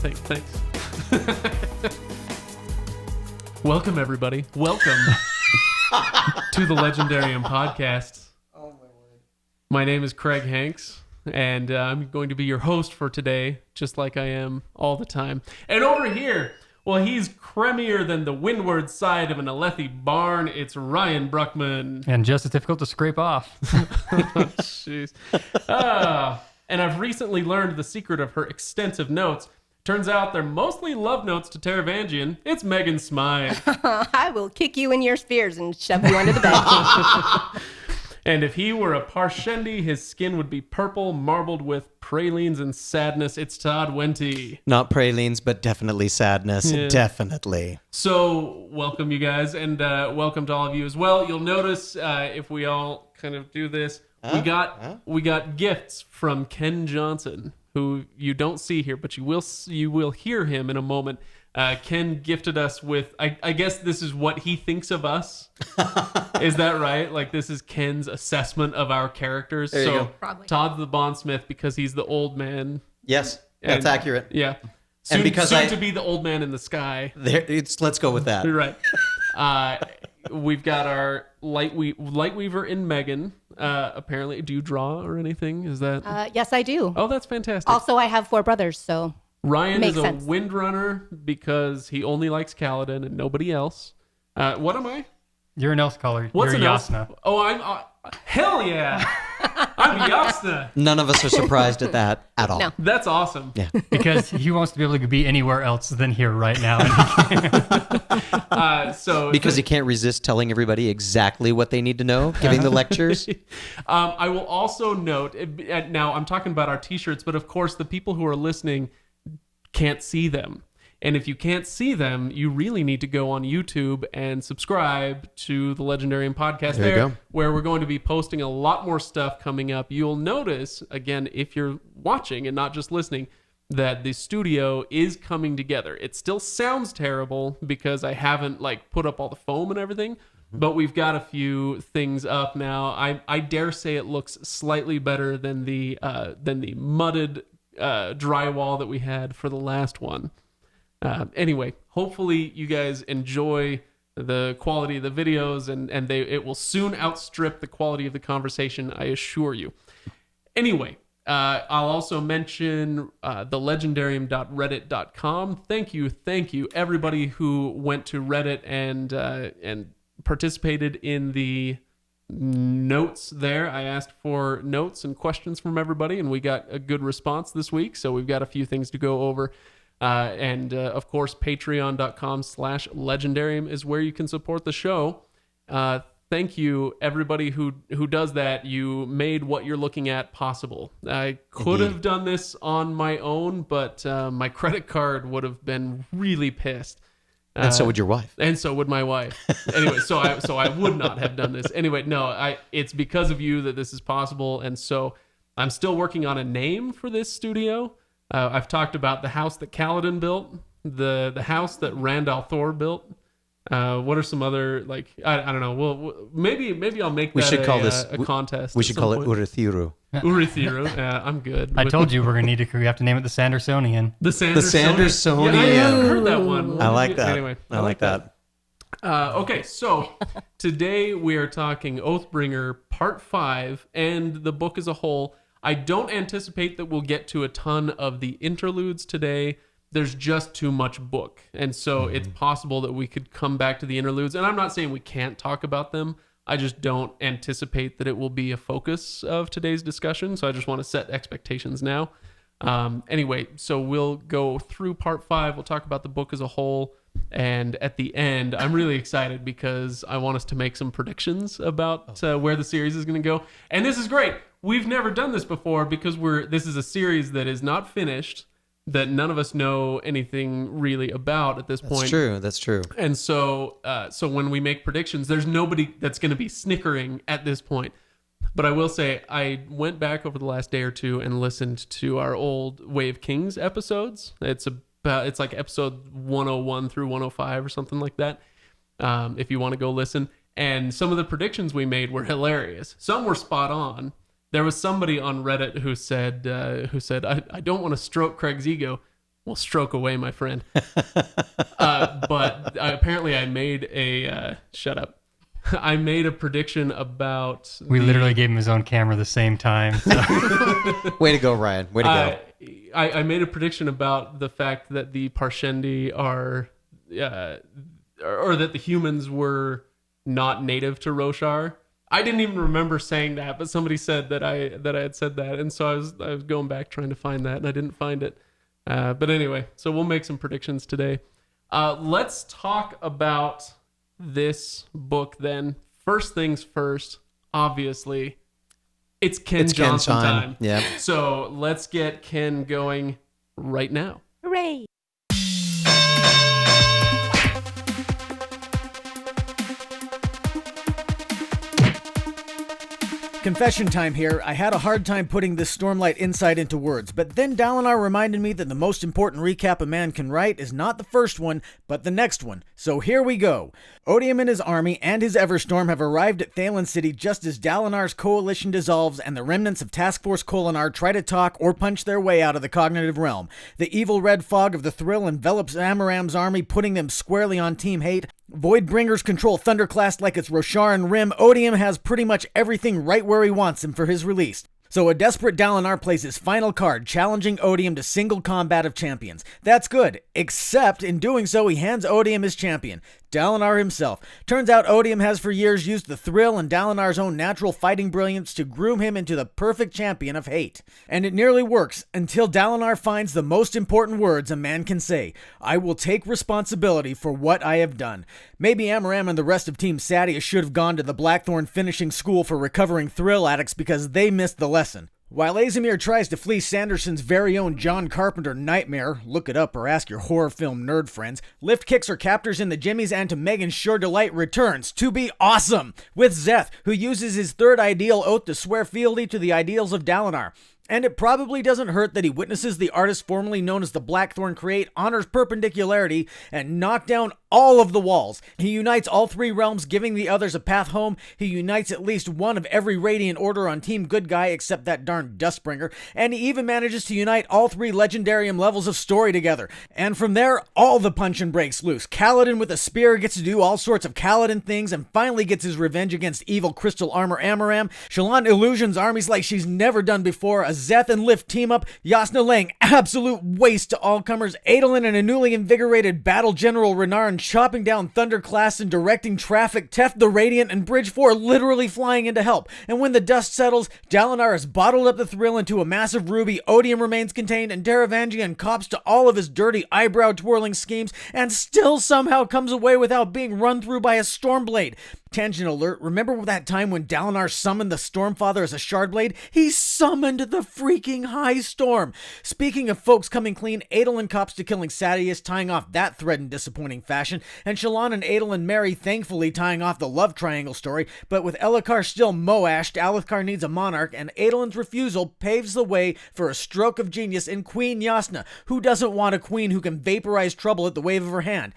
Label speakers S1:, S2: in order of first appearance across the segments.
S1: Thanks. Welcome, everybody. Welcome to the Legendarium podcast.
S2: Oh, my word.
S1: My name is Craig Hanks, and I'm going to be your host for today, just like I am all the time. And over here, well, he's cremier than the windward side of an Alethi barn. It's Ryan Bruckman.
S3: And just as difficult to scrape off.
S1: Jeez. And I've recently learned the secret of her extensive notes. Turns out they're mostly love notes to Teravangian. It's Megan Smythe.
S2: I will kick you in your spears and shove you under the bed.
S1: And if he were a Parshendi, his skin would be purple, marbled with pralines and sadness. It's Todd Wenty.
S4: Not pralines, but definitely sadness.
S1: Yeah.
S4: Definitely.
S1: So, welcome you guys, and welcome to all of you as well. You'll notice if we all kind of do this, we got gifts from Ken Johnson, who you don't see here, but you will hear him in a moment. Ken gifted us with, I guess this is what he thinks of us. Is that right? Like, this is Ken's assessment of our characters.
S4: There you
S1: so
S4: go.
S2: Probably.
S1: Todd's the bondsmith because he's the old man.
S4: Yes, that's
S1: And-
S4: accurate.
S1: Yeah.
S4: And because
S1: soon to be the old man in the sky.
S4: Let's go with that.
S1: Right. We've got our Lightweaver in Megan. Apparently, do you draw or anything? Is that?
S2: Yes, I do.
S1: Oh, that's fantastic.
S2: Also, I have 4 brothers, so
S1: Ryan
S2: makes
S1: is a
S2: sense.
S1: windrunner because he only likes Caledon and nobody else. What am I?
S3: You're an elf color.
S1: What's
S3: You're
S1: an elf?
S3: Yasna.
S1: Oh, I'm. Hell yeah! I'm Yasna.
S4: None of us are surprised at that at all.
S2: No.
S1: That's awesome.
S4: Yeah.
S3: Because he wants to be able to be anywhere else than here right now.
S1: So
S4: Because he can't resist telling everybody exactly what they need to know, giving the lectures.
S1: I will also note, now I'm talking about our t-shirts, but of course the people who are listening can't see them. And if you can't see them, you really need to go on YouTube and subscribe to the Legendarium podcast
S4: There you go.
S1: where we're going to be posting a lot more stuff coming up. You'll notice, again, if you're watching and not just listening, that the studio is coming together. It still sounds terrible because I haven't put up all the foam and everything, but we've got a few things up now. I dare say it looks slightly better than the mudded drywall that we had for the last one. Anyway, hopefully you guys enjoy the quality of the videos and it will soon outstrip the quality of the conversation, I assure you. Anyway, I'll also mention the legendarium.reddit.com. Thank you, everybody who went to Reddit and participated in the notes there. I asked for notes and questions from everybody, and we got a good response this week, so we've got a few things to go over. And of course, patreon.com/legendarium is where you can support the show. Thank you, everybody who does that. You made what you're looking at possible. I could have done this on my own, but my credit card would have been really pissed.
S4: And so would your wife.
S1: And so would my wife. Anyway, so I would not have done this. Anyway, no, it's because of you that this is possible. And so I'm still working on a name for this studio. I've talked about the house that Caledon built, the house that Randall Thor built. What are some other, I don't know. Well, maybe I'll make that a contest.
S4: We should call it Urithiru.
S1: Urithiru. I'm good.
S3: I told you we have to name it the Sandersonian.
S1: The
S4: Sandersonian.
S1: Yeah, I haven't heard that one.
S4: I like that.
S1: Anyway,
S4: I like that.
S1: Okay, so today we are talking Oathbringer Part 5 and the book as a whole. I don't anticipate that we'll get to a ton of the interludes today. There's just too much book. And so it's possible that we could come back to the interludes. And I'm not saying we can't talk about them. I just don't anticipate that it will be a focus of today's discussion. So I just want to set expectations now. Anyway, so we'll go through Part 5. We'll talk about the book as a whole. And at the end, I'm really excited because I want us to make some predictions about where the series is going to go. And this is great. We've never done this before because this is a series that is not finished, that none of us know anything really about at this point.
S4: That's true.
S1: And so when we make predictions, there's nobody that's going to be snickering at this point. But I will say, I went back over the last day or two and listened to our old Way of Kings episodes. It's like episode 101 through 105 or something like that. If you want to go listen. And some of the predictions we made were hilarious. Some were spot on. There was somebody on Reddit who said, I don't want to stroke Craig's ego. Well, stroke away, my friend. But apparently I made a... shut up. I made a prediction about...
S3: We literally gave him his own camera the same time. So.
S4: Way to go, Ryan. Way to go.
S1: I made a prediction about the fact that the Parshendi are... or that the humans were not native to Roshar. I didn't even remember saying that, but somebody said that I had said that, and so I was going back trying to find that, and I didn't find it. But anyway, so we'll make some predictions today. Let's talk about this book then. First things first, obviously, it's Ken Johnson time.
S4: Yeah.
S1: So let's get Ken going right now.
S2: Hooray!
S5: Confession time here. I had a hard time putting this Stormlight insight into words, but then Dalinar reminded me that the most important recap a man can write is not the first one, but the next one. So here we go. Odium and his army and his Everstorm have arrived at Thaylen City just as Dalinar's coalition dissolves and the remnants of Task Force Kholinar try to talk or punch their way out of the cognitive realm. The evil red fog of the Thrill envelops Amaram's army, putting them squarely on Team Hate. Voidbringers control Thunderclast like it's Rosharan Rim. Odium has pretty much everything right where he wants him for his release. So a desperate Dalinar plays his final card, challenging Odium to single combat of champions. That's good, except in doing so he hands Odium his champion, Dalinar himself. Turns out Odium has for years used the Thrill and Dalinar's own natural fighting brilliance to groom him into the perfect champion of hate. And it nearly works, until Dalinar finds the most important words a man can say. I will take responsibility for what I have done. Maybe Amaram and the rest of Team Sadia should have gone to the Blackthorn finishing school for recovering Thrill addicts because they missed the lesson. While Azimir tries to flee Sanderson's very own John Carpenter nightmare, look it up or ask your horror film nerd friends, Lift kicks her captors in the jimmies and to Megan's sure delight returns to be awesome, with Zeth, who uses his third ideal oath to swear fealty to the ideals of Dalinar. And it probably doesn't hurt that he witnesses the artist formerly known as the Blackthorn create Honor's perpendicularity and knock down all of the walls. He unites all three realms, giving the others a path home. He unites at least one of every Radiant Order on Team Good Guy except that darn Dustbringer. And he even manages to unite all three Legendarium levels of story together. And from there, all the punch breaks loose. Caledon with a spear gets to do all sorts of Caledon things and finally gets his revenge against evil Crystal Armor Amaram. Shallan illusions armies like she's never done before. A Zeth and Lift team up, Yasna laying absolute waste to all comers, Edelen and a newly invigorated Battle General Renarin chopping down Thunderclast and directing traffic, Tefft the Radiant and Bridge 4 literally flying in to help. And when the dust settles, Dalinar has bottled up the Thrill into a massive ruby, Odium remains contained, and Taravangian cops to all of his dirty eyebrow-twirling schemes and still somehow comes away without being run through by a Stormblade. Tangent alert, remember that time when Dalinar summoned the Stormfather as a Shardblade? He summoned the freaking High Storm! Speaking of folks coming clean, Edelen cops to killing Sadeas, tying off that thread in disappointing fashion, and Shallan and Edelen marry, thankfully tying off the love triangle story, but with Elhokar still Moashed, Alethkar needs a monarch, and Adelen's refusal paves the way for a stroke of genius in Queen Yasna. Who doesn't want a queen who can vaporize trouble at the wave of her hand?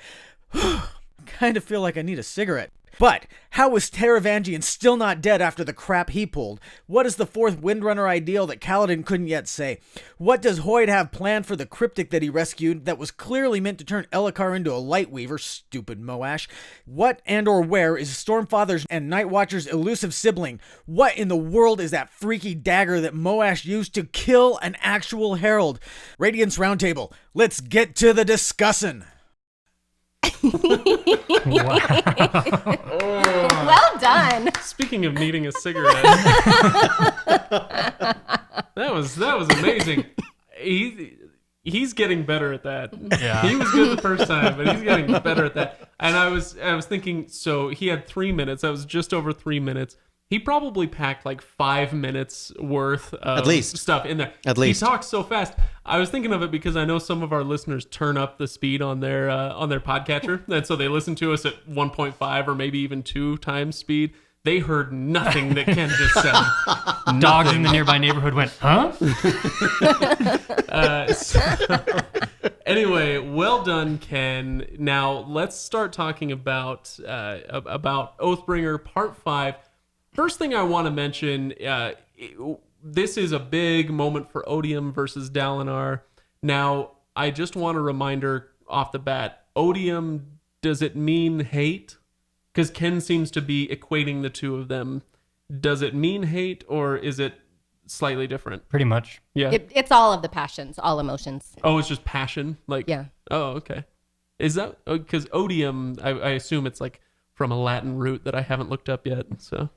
S5: Kind of feel like I need a cigarette. But how is Taravangian still not dead after the crap he pulled? What is the fourth Windrunner ideal that Caledon couldn't yet say? What does Hoyd have planned for the cryptic that he rescued that was clearly meant to turn Elhokar into a Lightweaver, stupid Moash? What and or where is Stormfather's and Nightwatcher's elusive sibling? What in the world is that freaky dagger that Moash used to kill an actual herald? Radiant's Roundtable, let's get to the discussin'.
S3: Wow.
S2: Well done.
S1: Speaking of needing a cigarette, that was amazing. He's getting better at that.
S3: Yeah.
S1: He was good the first time, but he's getting better at that. And I was thinking, so he had 3 minutes. That was just over 3 minutes. He probably packed like 5 minutes worth of
S4: At least.
S1: stuff in there.
S4: At least.
S1: He talks so fast. I was thinking of it because I know some of our listeners turn up the speed on their podcatcher, and so they listen to us at 1.5 or maybe even 2 times speed. They heard nothing that Ken just said.
S3: Dogs in the nearby neighborhood went, huh?
S1: Anyway, well done, Ken. Now let's start talking about Oathbringer Part 5. First thing I want to mention, this is a big moment for Odium versus Dalinar. Now, I just want a reminder off the bat. Odium, does it mean hate? Because Ken seems to be equating the two of them. Does it mean hate, or is it slightly different?
S3: Pretty much.
S1: Yeah.
S2: It's all of the passions, all emotions.
S1: Oh, it's just passion? Like,
S2: Yeah.
S1: Oh, okay. Is that because odium? I assume it's like from a Latin root that I haven't looked up yet. So,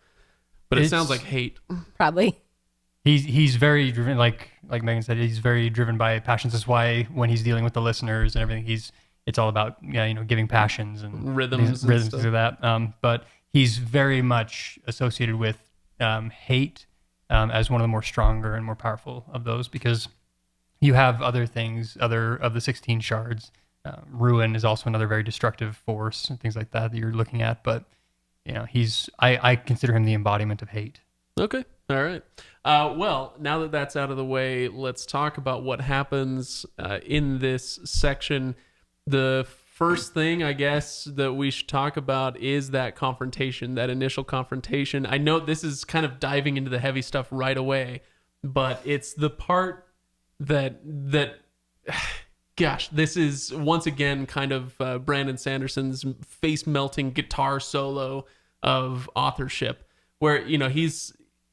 S1: but it sounds like hate.
S2: Probably.
S3: He's very driven, like Megan said, he's very driven by passions. That's why when he's dealing with the listeners and everything, it's all about giving passions and
S1: Rhythms and
S3: rhythms
S1: stuff.
S3: to that. But he's very much associated with hate as one of the more stronger and more powerful of those, because you have other things, other of the 16 shards. Ruin is also another very destructive force and things like that you're looking at. But I consider him the embodiment of hate.
S1: Okay. All right. Well, now that that's out of the way, let's talk about what happens in this section. The first thing, I guess, that we should talk about is that confrontation, that initial confrontation. I know this is kind of diving into the heavy stuff right away, but it's the part that gosh, this is once again kind of Brandon Sanderson's face-melting guitar solo of authorship, where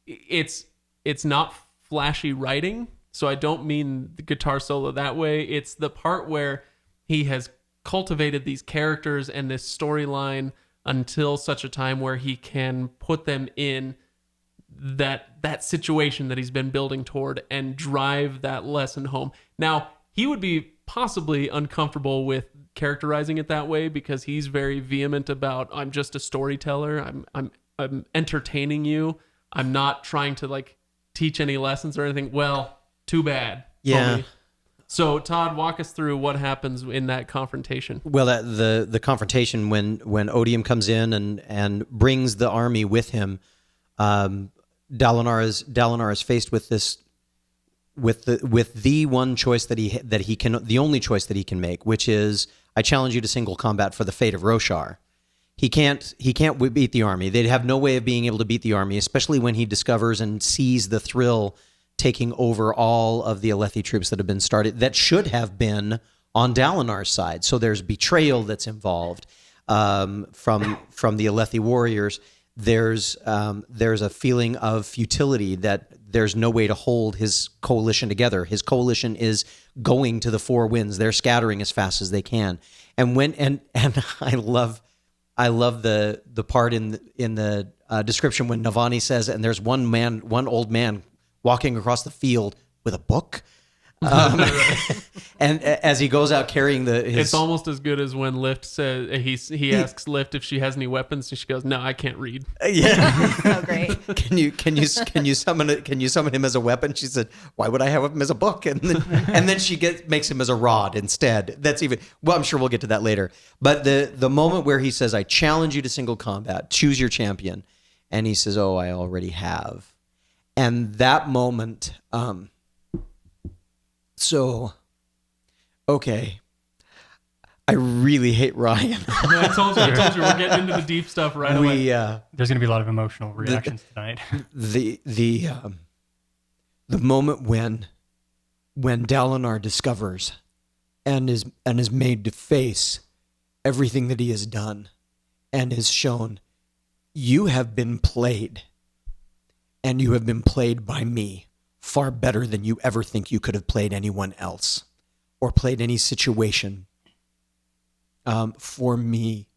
S1: it's not flashy writing, so I don't mean the guitar solo that way. It's the part where he has cultivated these characters and this storyline until such a time where he can put them in that situation that he's been building toward and drive that lesson home. Now, he would be possibly uncomfortable with characterizing it that way because he's very vehement about, I'm just a storyteller. I'm entertaining you. I'm not trying to like teach any lessons or anything. Well, too bad.
S4: Yeah.
S1: Homie. So Todd, walk us through what happens in that confrontation.
S4: Well, the confrontation when Odium comes in and brings the army with him, Dalinar is faced with this, with the one choice that he can, the only choice that he can make, which is, I challenge you to single combat for the fate of Roshar. He can't beat the army. They'd have no way of being able to beat the army, especially when he discovers and sees the thrill taking over all of the Alethi troops that have been started, that should have been on Dalinar's side. So there's betrayal that's involved from the Alethi warriors. There's a feeling of futility, that there's no way to hold his coalition together. His coalition is going to the four winds. They're scattering as fast as they can. And I love the part in the description when Navani says, and there's one old man walking across the field with a book. And as he goes out carrying
S1: it's almost as good as when Lift says he asks Lift if she has any weapons, and she goes, "No, I can't read."
S4: Yeah.
S2: So great.
S4: Can you summon it? Can you summon him as a weapon? She said, "Why would I have him as a book?" And then she makes him as a rod instead. That's even, well, I'm sure we'll get to that later. But the moment where he says, "I challenge you to single combat. Choose your champion," and he says, "Oh, I already have," and that moment. So, okay, I really hate Ryan.
S1: I told you, we're getting into the deep stuff right away.
S3: There's going to be a lot of emotional reactions tonight.
S4: The moment when Dalinar discovers and is made to face everything that he has done and is shown, you have been played, and you have been played by me far better than you ever think you could have played anyone else or played any situation. For me,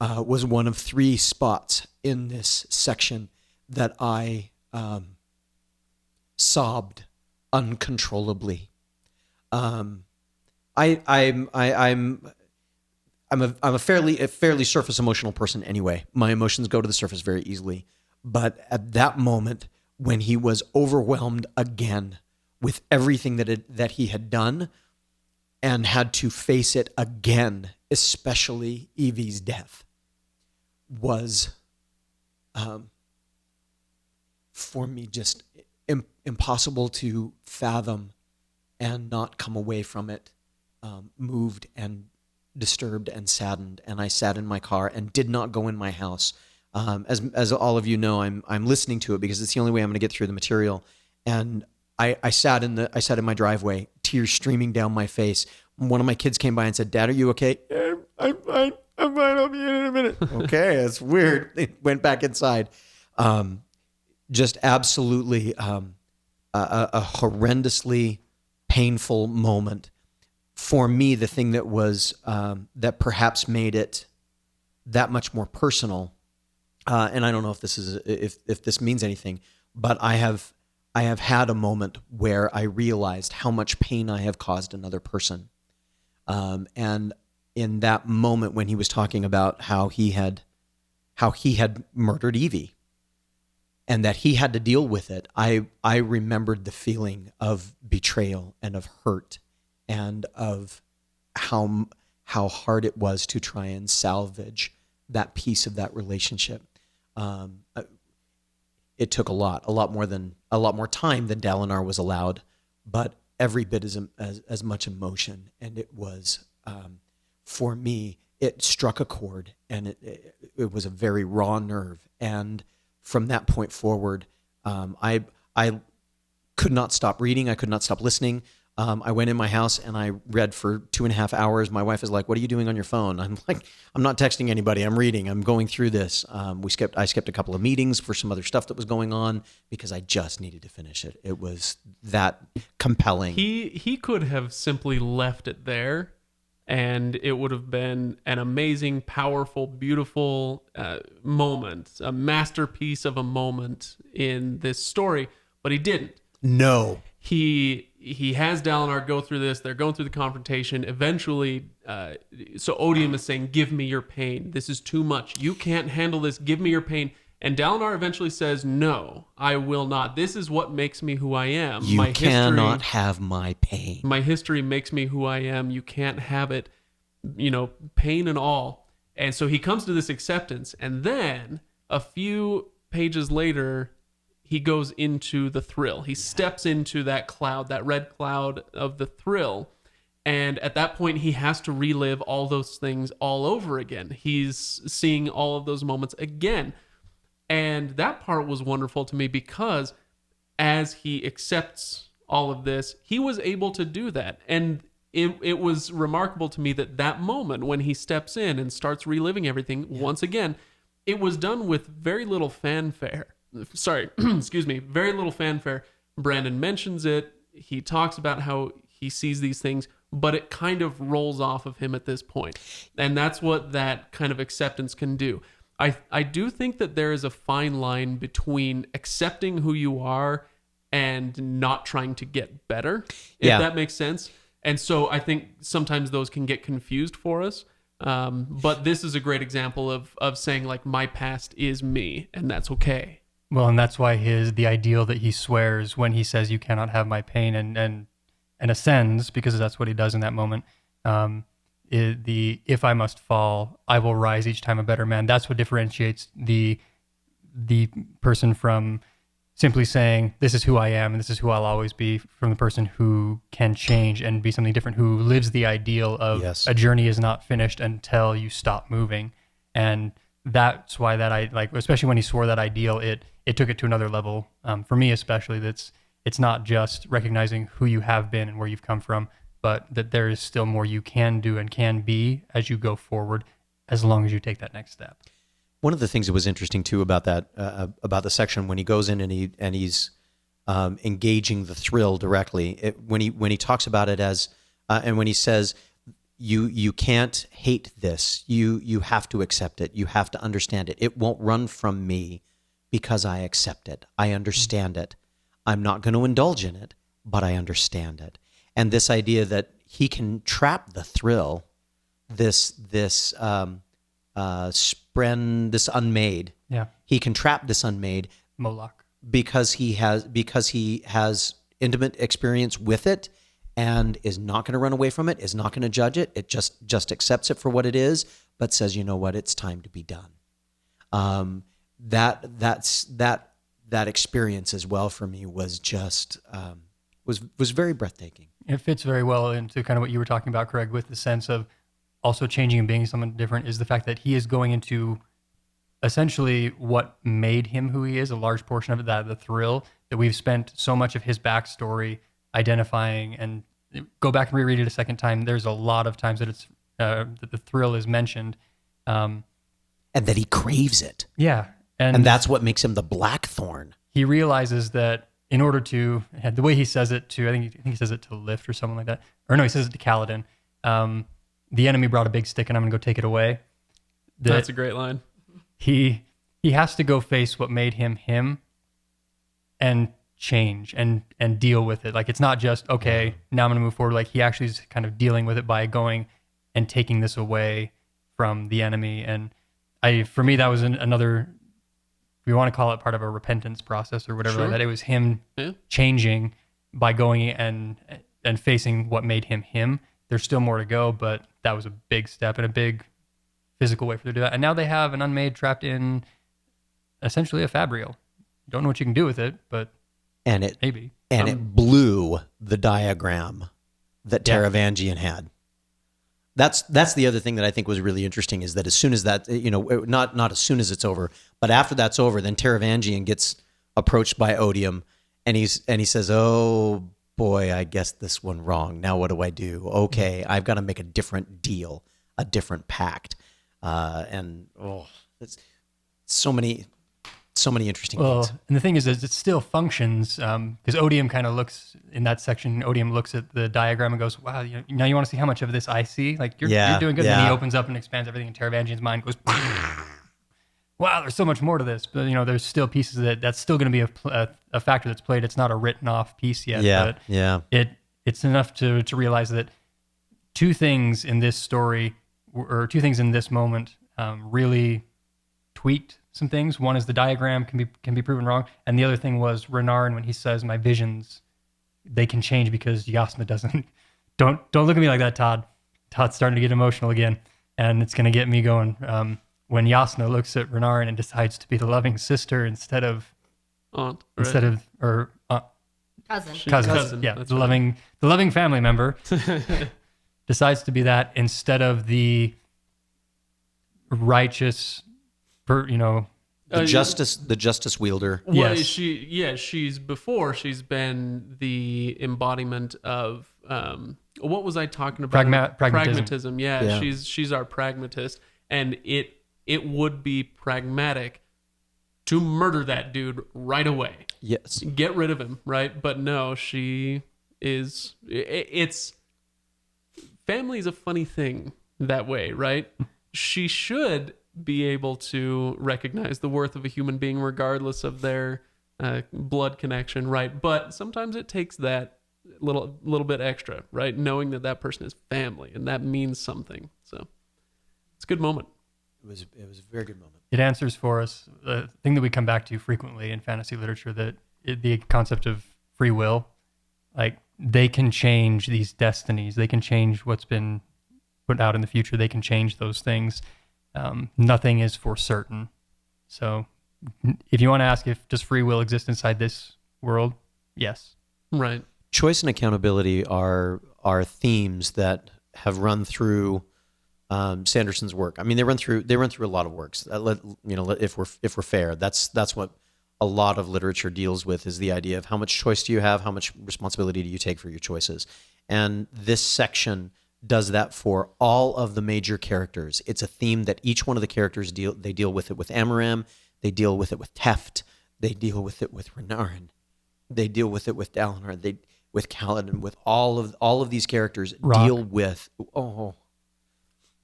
S4: was one of three spots in this section that I sobbed uncontrollably. I'm a fairly surface emotional person anyway. My emotions go to the surface very easily, but at that moment, when he was overwhelmed again with everything that he had done and had to face it again, especially Evie's death, was for me just impossible to fathom and not come away from it moved and disturbed and saddened. And I sat in my car and did not go in my house. As all of you know, I'm listening to it because it's the only way I'm going to get through the material. And I sat in my driveway, tears streaming down my face. One of my kids came by and said, "Dad, are you okay?" "Yeah, I'm fine. I'm fine. I'll be in a minute." Okay, that's weird. They went back inside. Just absolutely a horrendously painful moment. For me, the thing that was that perhaps made it that much more personal, and I don't know if this is if this means anything, but I have had a moment where I realized how much pain I have caused another person, and in that moment when he was talking about how he had murdered Evie, and that he had to deal with it, I remembered the feeling of betrayal and of hurt, and of how hard it was to try and salvage that piece of that relationship. It took a lot more time than Dalinar was allowed, but every bit as much emotion. And it was, for me, it struck a chord, and it was a very raw nerve. And from that point forward, I could not stop reading. I could not stop listening. I went in my house and I read for 2.5 hours. My wife is like, "What are you doing on your phone?" I'm like, "I'm not texting anybody. I'm reading. I'm going through this." I skipped a couple of meetings for some other stuff that was going on because I just needed to finish it. It was that compelling.
S1: He could have simply left it there, and it would have been an amazing, powerful, beautiful moment, a masterpiece of a moment in this story, but he didn't.
S4: No.
S1: He has Dalinar go through this. They're going through the confrontation. Eventually, so Odium is saying, "Give me your pain. This is too much. You can't handle this. Give me your pain." And Dalinar eventually says, "No, I will not. This is what makes me who I am.
S4: You cannot have my pain.
S1: My history makes me who I am. You can't have it, pain and all." And so he comes to this acceptance. And then a few pages later, he goes into the thrill. He steps into that cloud, that red cloud of the thrill. And at that point, he has to relive all those things all over again. He's seeing all of those moments again. And that part was wonderful to me because as he accepts all of this, he was able to do that. And it was remarkable to me that moment when he steps in and starts reliving everything once again, it was done with very little fanfare. Sorry, excuse me, very little fanfare. Brandon mentions it. He talks about how he sees these things, but it kind of rolls off of him at this point. And that's what that kind of acceptance can do. I do think that there is a fine line between accepting who you are and not trying to get better, if that makes sense. And so I think sometimes those can get confused for us. But this is a great example of saying, like, my past is me, and that's okay.
S3: Well, and that's why the ideal that he swears when he says, "You cannot have my pain," and ascends, because that's what he does in that moment. If I must fall, I will rise each time a better man. That's what differentiates the person from simply saying, "This is who I am and this is who I'll always be," from the person who can change and be something different, who lives the ideal of a journey is not finished until you stop moving. And that's why especially when he swore that ideal, it took it to another level. For me especially, it's not just recognizing who you have been and where you've come from, but that there is still more you can do and can be as you go forward, as long as you take that next step.
S4: One of the things that was interesting too about that, about the section when he goes in and he's engaging the thrill directly, when he talks about it as, and when he says, you can't hate this, you have to accept it, you have to understand it. It won't run from me because I accept it. I understand it. I'm not going to indulge in it, but I understand it. And this idea that he can trap the thrill, this unmade.
S3: Yeah.
S4: He can trap this unmade
S3: Moloch.
S4: because he has intimate experience with it and is not going to run away from it, is not going to judge it. It just accepts it for what it is, but says, "You know what? It's time to be done." That experience as well for me was just was very breathtaking.
S3: It fits very well into kind of what you were talking about, Craig, with the sense of also changing and being someone different, is the fact that he is going into essentially what made him who he is, a large portion of it, the thrill, that we've spent so much of his backstory identifying and go back and reread it a second time. There's a lot of times that it's that the thrill is mentioned.
S4: And that he craves it.
S3: Yeah.
S4: And that's what makes him the Blackthorn.
S3: He realizes that in order to, the way he says it to, I think he says it to Lift or something like that. Or no, he says it to Caledon. The enemy brought a big stick and I'm going to go take it away.
S1: That's a great line.
S3: He has to go face what made him him and change and deal with it. Like, it's not just, okay, now I'm going to move forward. Like, he actually is kind of dealing with it by going and taking this away from the enemy. And for me, that was another, we want to call it part of a repentance process or whatever like that. It was him changing by going and facing what made him him. There's still more to go, but that was a big step and a big physical way for them to do that. And now they have an unmade trapped in essentially a Fabrial. Don't know what you can do with it, but maybe.
S4: And it blew the diagram that Taravangian had. That's the other thing that I think was really interesting, is that as soon as that, not as soon as it's over, but after that's over, then Taravangian gets approached by Odium, and he says, "Oh boy, I guessed this one wrong. Now what do I do? Okay, I've got to make a different deal, a different pact." It's so many interesting things.
S3: And the thing is it still functions, because Odium kind of looks in that section. Odium looks at the diagram and goes, "Wow, now you want to see how much of this I see? Like you're doing good." And then he opens up and expands everything, and Taravangian's mind goes, "Wow, there's so much more to this." But there's still pieces that's still going to be a factor that's played. It's not a written off piece yet. But it's enough to realize that two things in this story, or two things in this moment, really tweaked some things. One is the diagram can be proven wrong, and the other thing was Renarin when he says, "My visions, they can change because Yasna doesn't." Don't look at me like that, Todd. Todd's starting to get emotional again, and it's going to get me going. When Yasna looks at Renarin and decides to be the loving sister instead of
S1: aunt,
S2: cousin.
S3: Yeah,
S1: That's
S3: the loving family member decides to be that instead of the righteous, the
S4: justice wielder.
S1: Well,
S3: Yes.
S1: she's been the embodiment of what was I talking about?
S3: Pragmatism.
S1: Yeah, she's our pragmatist, and it would be pragmatic to murder that dude right away.
S4: Yes.
S1: Get rid of him, right? But no, she is. Family's a funny thing that way, right? She should be able to recognize the worth of a human being regardless of their blood connection, right? But sometimes it takes that little bit extra, right? Knowing that person is family, and that means something. So it's a good moment.
S4: It was a very good moment.
S3: It answers for us the thing that we come back to frequently in fantasy literature, that the concept of free will. Like, they can change these destinies. They can change what's been put out in the future. They can change those things. Nothing is for certain. So if you want to ask if does free will exist inside this world, yes.
S1: Right. Choice
S4: and accountability are themes that have run through Sanderson's work. I mean, they run through a lot of works. If we're fair, that's what a lot of literature deals with, is the idea of how much choice do you have, how much responsibility do you take for your choices. And this section does that for all of the major characters. It's a theme that each one of the characters deal with it with Amaram, they deal with it with Tefft, they deal with it with Renarin, they deal with it with Dalinar, with Caledon, with all of these characters deal with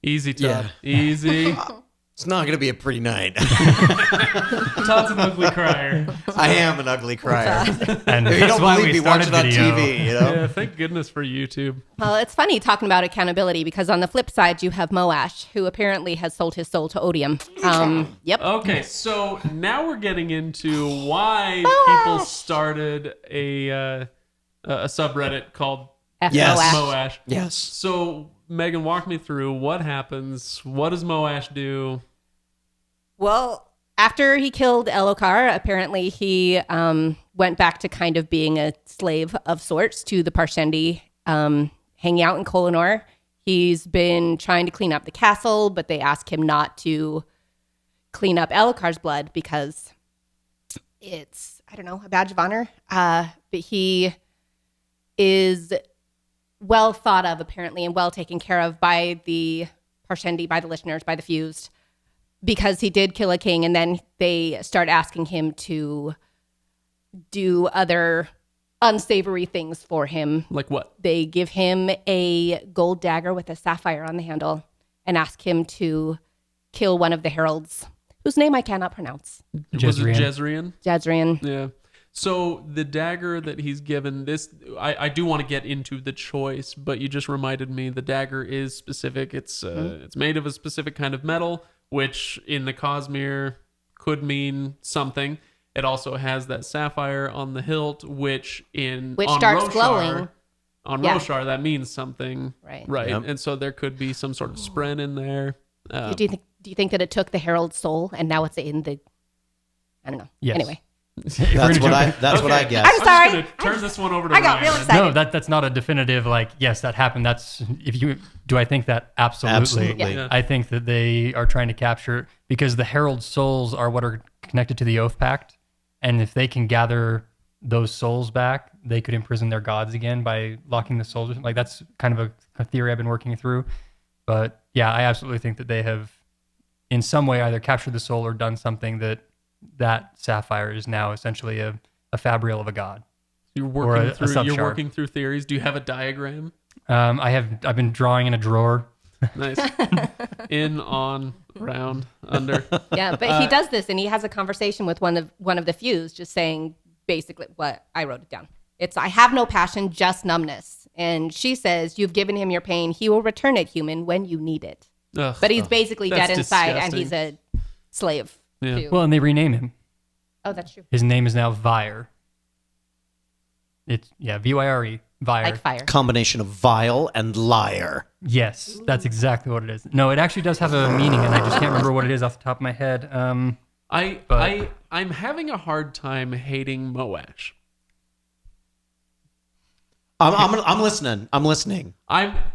S1: easy, Todd. Yeah. Easy.
S4: It's not going to be a pretty night.
S1: Todd's an ugly crier.
S4: I am an ugly crier.
S3: And
S4: if you don't believe me, watch it on TV.
S1: Yeah, thank goodness for YouTube.
S2: Well, it's funny talking about accountability, because on the flip side, you have Moash, who apparently has sold his soul to Odium. Yep.
S1: Okay, so now we're getting into why people started a subreddit called Moash.
S4: Yes.
S1: So, Megan, walk me through what happens. What does Moash do?
S2: Well, after he killed Elokar, apparently he went back to kind of being a slave of sorts to the Parshendi, hanging out in Kolonor. He's been trying to clean up the castle, but they ask him not to clean up Elokar's blood because it's, a badge of honor. But he is well thought of apparently and well taken care of by the Parshendi, by the listeners, by the Fused, because he did kill a king, and then they start asking him to do other unsavory things for him.
S1: Like what?
S2: They give him a gold dagger with a sapphire on the handle and ask him to kill one of the heralds, whose name I cannot pronounce.
S1: Was it Jezrien?
S2: Jezrien.
S1: Yeah. So the dagger that he's given, this I do want to get into the choice, but you just reminded me the dagger is specific. It's made of a specific kind of metal, which in the Cosmere could mean something. It also has that sapphire on the hilt, which on
S2: starts
S1: Roshar,
S2: glowing.
S1: On
S2: Yeah.
S1: Roshar, that means something, right?
S4: Yep.
S1: And so there could be some sort of spren in there.
S2: Do you think that it took the herald's soul and now it's in the? I don't know.
S3: Yes.
S2: Anyway,
S4: That's what I guess.
S2: I'm sorry.
S1: I'm just gonna turn this one over to
S2: I got
S1: Ryan.
S2: real excited.
S3: No, that's not a definitive, like, yes, that happened. Do I think that? Absolutely.
S4: Absolutely.
S1: Yeah.
S3: I think that they are trying to capture, because the herald souls are what are connected to the Oath Pact. And if they can gather those souls back, they could imprison their gods again by locking the souls. Like, that's kind of a theory I've been working through. But yeah, I absolutely think that they have in some way either captured the soul or done something that sapphire is now essentially a fabrial of a god.
S1: You're
S3: Or a
S1: you're
S3: subshard.
S1: working through theories. Do you have a diagram?
S3: I've been drawing in a drawer.
S1: Nice. In, on, around, under.
S2: Yeah, but he does this, and he has a conversation with one of the Fused, just saying basically what I wrote it down. It's, I have no passion, just numbness. And she says, you've given him your pain. He will return it, human, when you need it.
S1: Ugh.
S2: But he's basically
S1: That's
S2: dead inside, and
S1: disgusting.
S2: he's a slave.
S1: Yeah.
S2: Too.
S3: Well, and they rename him.
S2: Oh, that's true.
S3: His name is now Vyre. It's Vyre. Vyre.
S2: Like fire.
S4: Combination of vile and liar.
S3: Yes, that's exactly what it is. No, it actually does have a meaning, and I just can't remember what it is off the top of my head.
S1: I'm
S3: But-
S1: having a hard time hating Moash.
S4: I'm listening. I'm listening.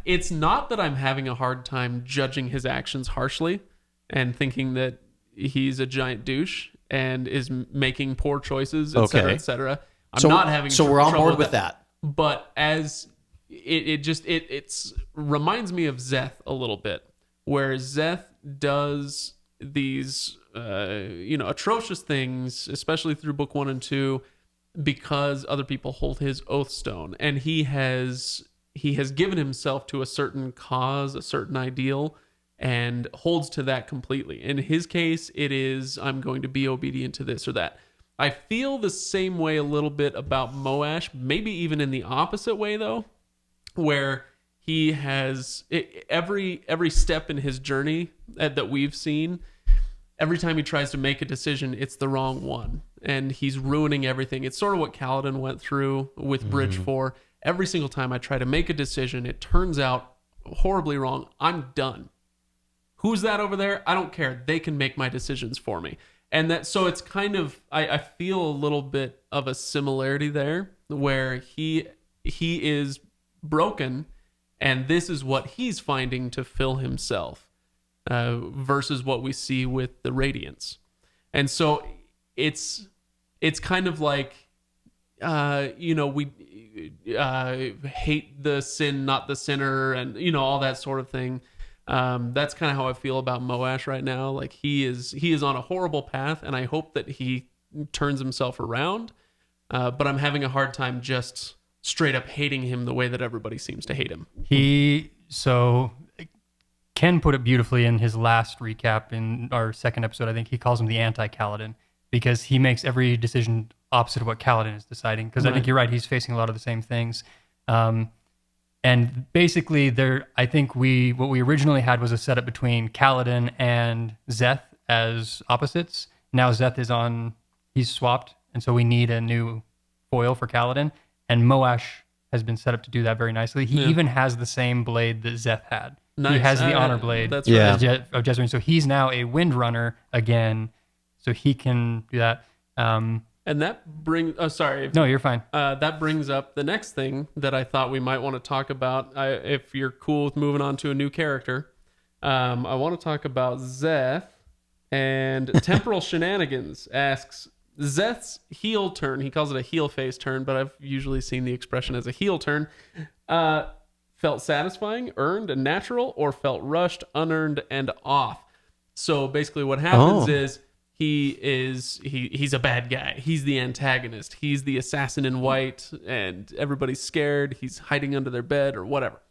S1: It's not that I'm having a hard time judging his actions harshly and thinking that he's a giant douche and is making poor choices, etc.,
S4: Okay.
S1: etc. I'm
S4: So-
S1: not having
S4: so we're on
S1: trouble
S4: board with that.
S1: But as it reminds me of Szeth a little bit, where Szeth does these atrocious things, especially through book 1 and 2, because other people hold his oath stone, and he has given himself to a certain cause, a certain ideal, and holds to that completely. In his case, it is, I'm going to be obedient to this or that. I feel the same way a little bit about Moash, maybe even in the opposite way, though, where he has every step in his journey that we've seen, every time he tries to make a decision, it's the wrong one, and he's ruining everything. It's sort of what Caledon went through with Bridge 4. Every single time I try to make a decision, it turns out horribly wrong. I'm done. Who's that over there? I don't care. They can make my decisions for me. And so it's kind of, I feel a little bit of a similarity there, where he is broken, and this is what he's finding to fill himself, versus what we see with the Radiants. And so it's kind of like, we hate the sin, not the sinner, and all that sort of thing. That's kind of how I feel about Moash right now. Like, he is on a horrible path, and I hope that he turns himself around. But I'm having a hard time just straight up hating him the way that everybody seems to hate him.
S3: Ken put it beautifully in his last recap in our second episode. I think he calls him the anti-Caledon, because he makes every decision opposite of what Caledon is deciding. Because I think you're right, he's facing a lot of the same things. And basically, I think what we originally had was a setup between Caledon and Szeth as opposites. Now Szeth he's swapped, and so we need a new foil for Caledon. And Moash has been set up to do that very nicely. He even has the same blade that Szeth had.
S1: Nice.
S3: He has the honor blade
S1: That's
S4: Yeah.
S1: right.
S3: of Jezrien. So he's now a wind runner again, so he can do that.
S1: And that brings... Oh, sorry.
S3: No, you're fine.
S1: That brings up the next thing that I thought we might want to talk about. If you're cool with moving on to a new character, I want to talk about Szeth. And Temporal Shenanigans asks, Szeth's heel turn, he calls it a heel face turn, but I've usually seen the expression as a heel turn, felt satisfying, earned, and natural, or felt rushed, unearned, and off. So basically what happens is he's a bad guy. He's the antagonist. He's the assassin in white, and everybody's scared. He's hiding under their bed or whatever.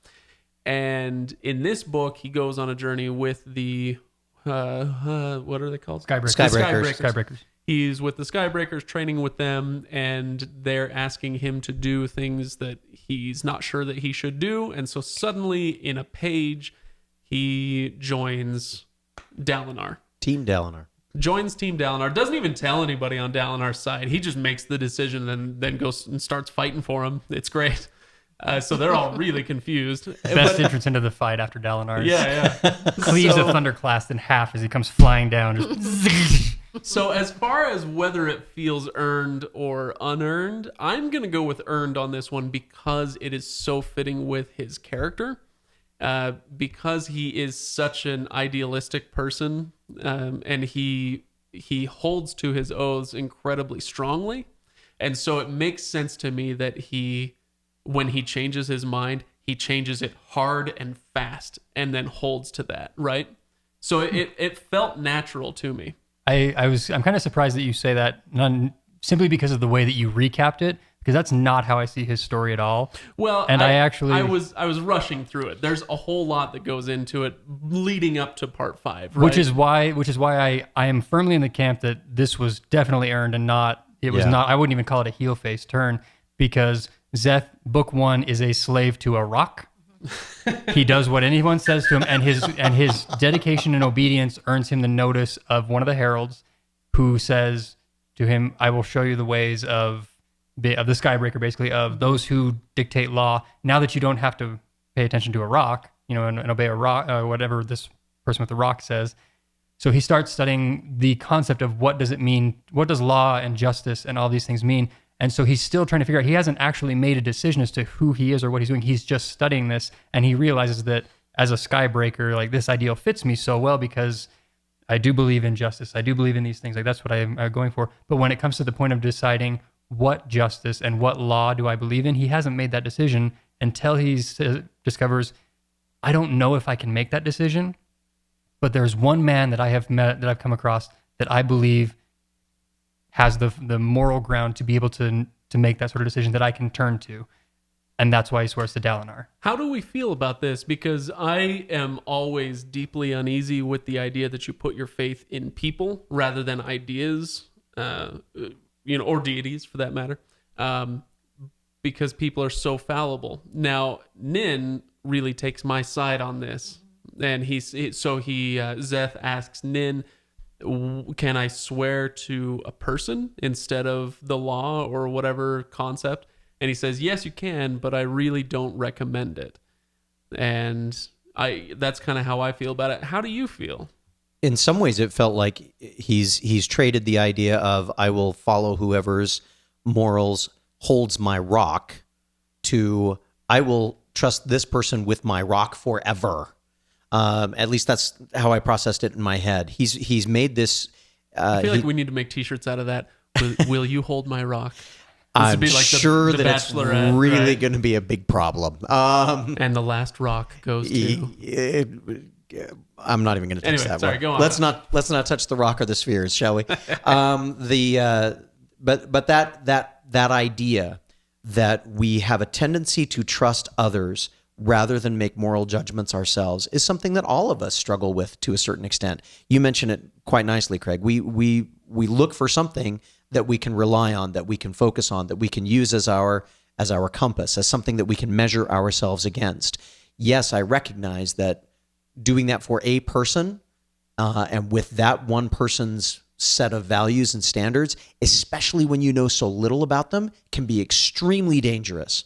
S1: And in this book, he goes on a journey with the what are they called?
S3: Skybreakers.
S1: He's with the Skybreakers, training with them, and they're asking him to do things that he's not sure that he should do. And so suddenly, in a page, he joins Dalinar.
S4: Team Dalinar.
S1: Joins Team Dalinar. Doesn't even tell anybody on Dalinar's side. He just makes the decision and then goes and starts fighting for him. It's great. So they're all really confused.
S3: Best entrance into the fight after Dalinar.
S1: Yeah.
S3: Cleaves a Thunderclast in half as he comes flying down. Just
S1: So as far as whether it feels earned or unearned, I'm going to go with earned on this one because it is so fitting with his character. Because he is such an idealistic person, and he holds to his oaths incredibly strongly. And so it makes sense to me that when he changes his mind, he changes it hard and fast and then holds to that, right? So it felt natural to me.
S3: I'm kind of surprised that you say that, simply because of the way that you recapped it, because that's not how I see his story at all.
S1: Well,
S3: and I
S1: was rushing through it. There's a whole lot that goes into it leading up to part 5, right?
S3: Which is why I am firmly in the camp that this was definitely earned and not. It was not. I wouldn't even call it a heel face turn, because Szeth book 1 is a slave to a rock. He does what anyone says to him, and his dedication and obedience earns him the notice of one of the heralds, who says to him, "I will show you the ways of the Skybreaker, basically, of those who dictate law. Now that you don't have to pay attention to a rock, and obey a rock, whatever this person with the rock says." So he starts studying the concept of what does it mean, what does law and justice and all these things mean. And so he's still trying to figure out, he hasn't actually made a decision as to who he is or what he's doing. He's just studying this, and he realizes that as a Skybreaker, like, this ideal fits me so well because I do believe in justice. I do believe in these things. Like, that's what I'm going for. But when it comes to the point of deciding what justice and what law do I believe in, he hasn't made that decision until he discovers, I don't know if I can make that decision, but there's one man that I have met, that I've come across, that I believe has the moral ground to be able to make that sort of decision that I can turn to. And that's why he swears to Dalinar.
S1: How do we feel about this? Because I am always deeply uneasy with the idea that you put your faith in people rather than ideas, or deities for that matter, because people are so fallible. Now, Nin really takes my side on this. And Szeth asks Nin, can I swear to a person instead of the law or whatever concept? And he says, yes, you can, but I really don't recommend it. And that's kind of how I feel about it. How do you feel?
S4: In some ways, it felt like he's traded the idea of I will follow whoever's morals holds my rock to I will trust this person with my rock forever. At least that's how I processed it in my head. He's made this.
S1: I feel like we need to make T-shirts out of that. Will you hold my rock?
S4: I'm sure that it's really going to be a big problem.
S1: And the last rock goes to.
S4: I'm not even going to touch that
S1: sorry,
S4: one.
S1: Go on.
S4: Let's not touch the rock or the spheres, shall we? But that idea that we have a tendency to trust others rather than make moral judgments ourselves is something that all of us struggle with to a certain extent. You mentioned it quite nicely, Craig. We look for something that we can rely on, that we can focus on, that we can use as our compass, as something that we can measure ourselves against. Yes, I recognize that doing that for a person and with that one person's set of values and standards, especially when you know so little about them, can be extremely dangerous.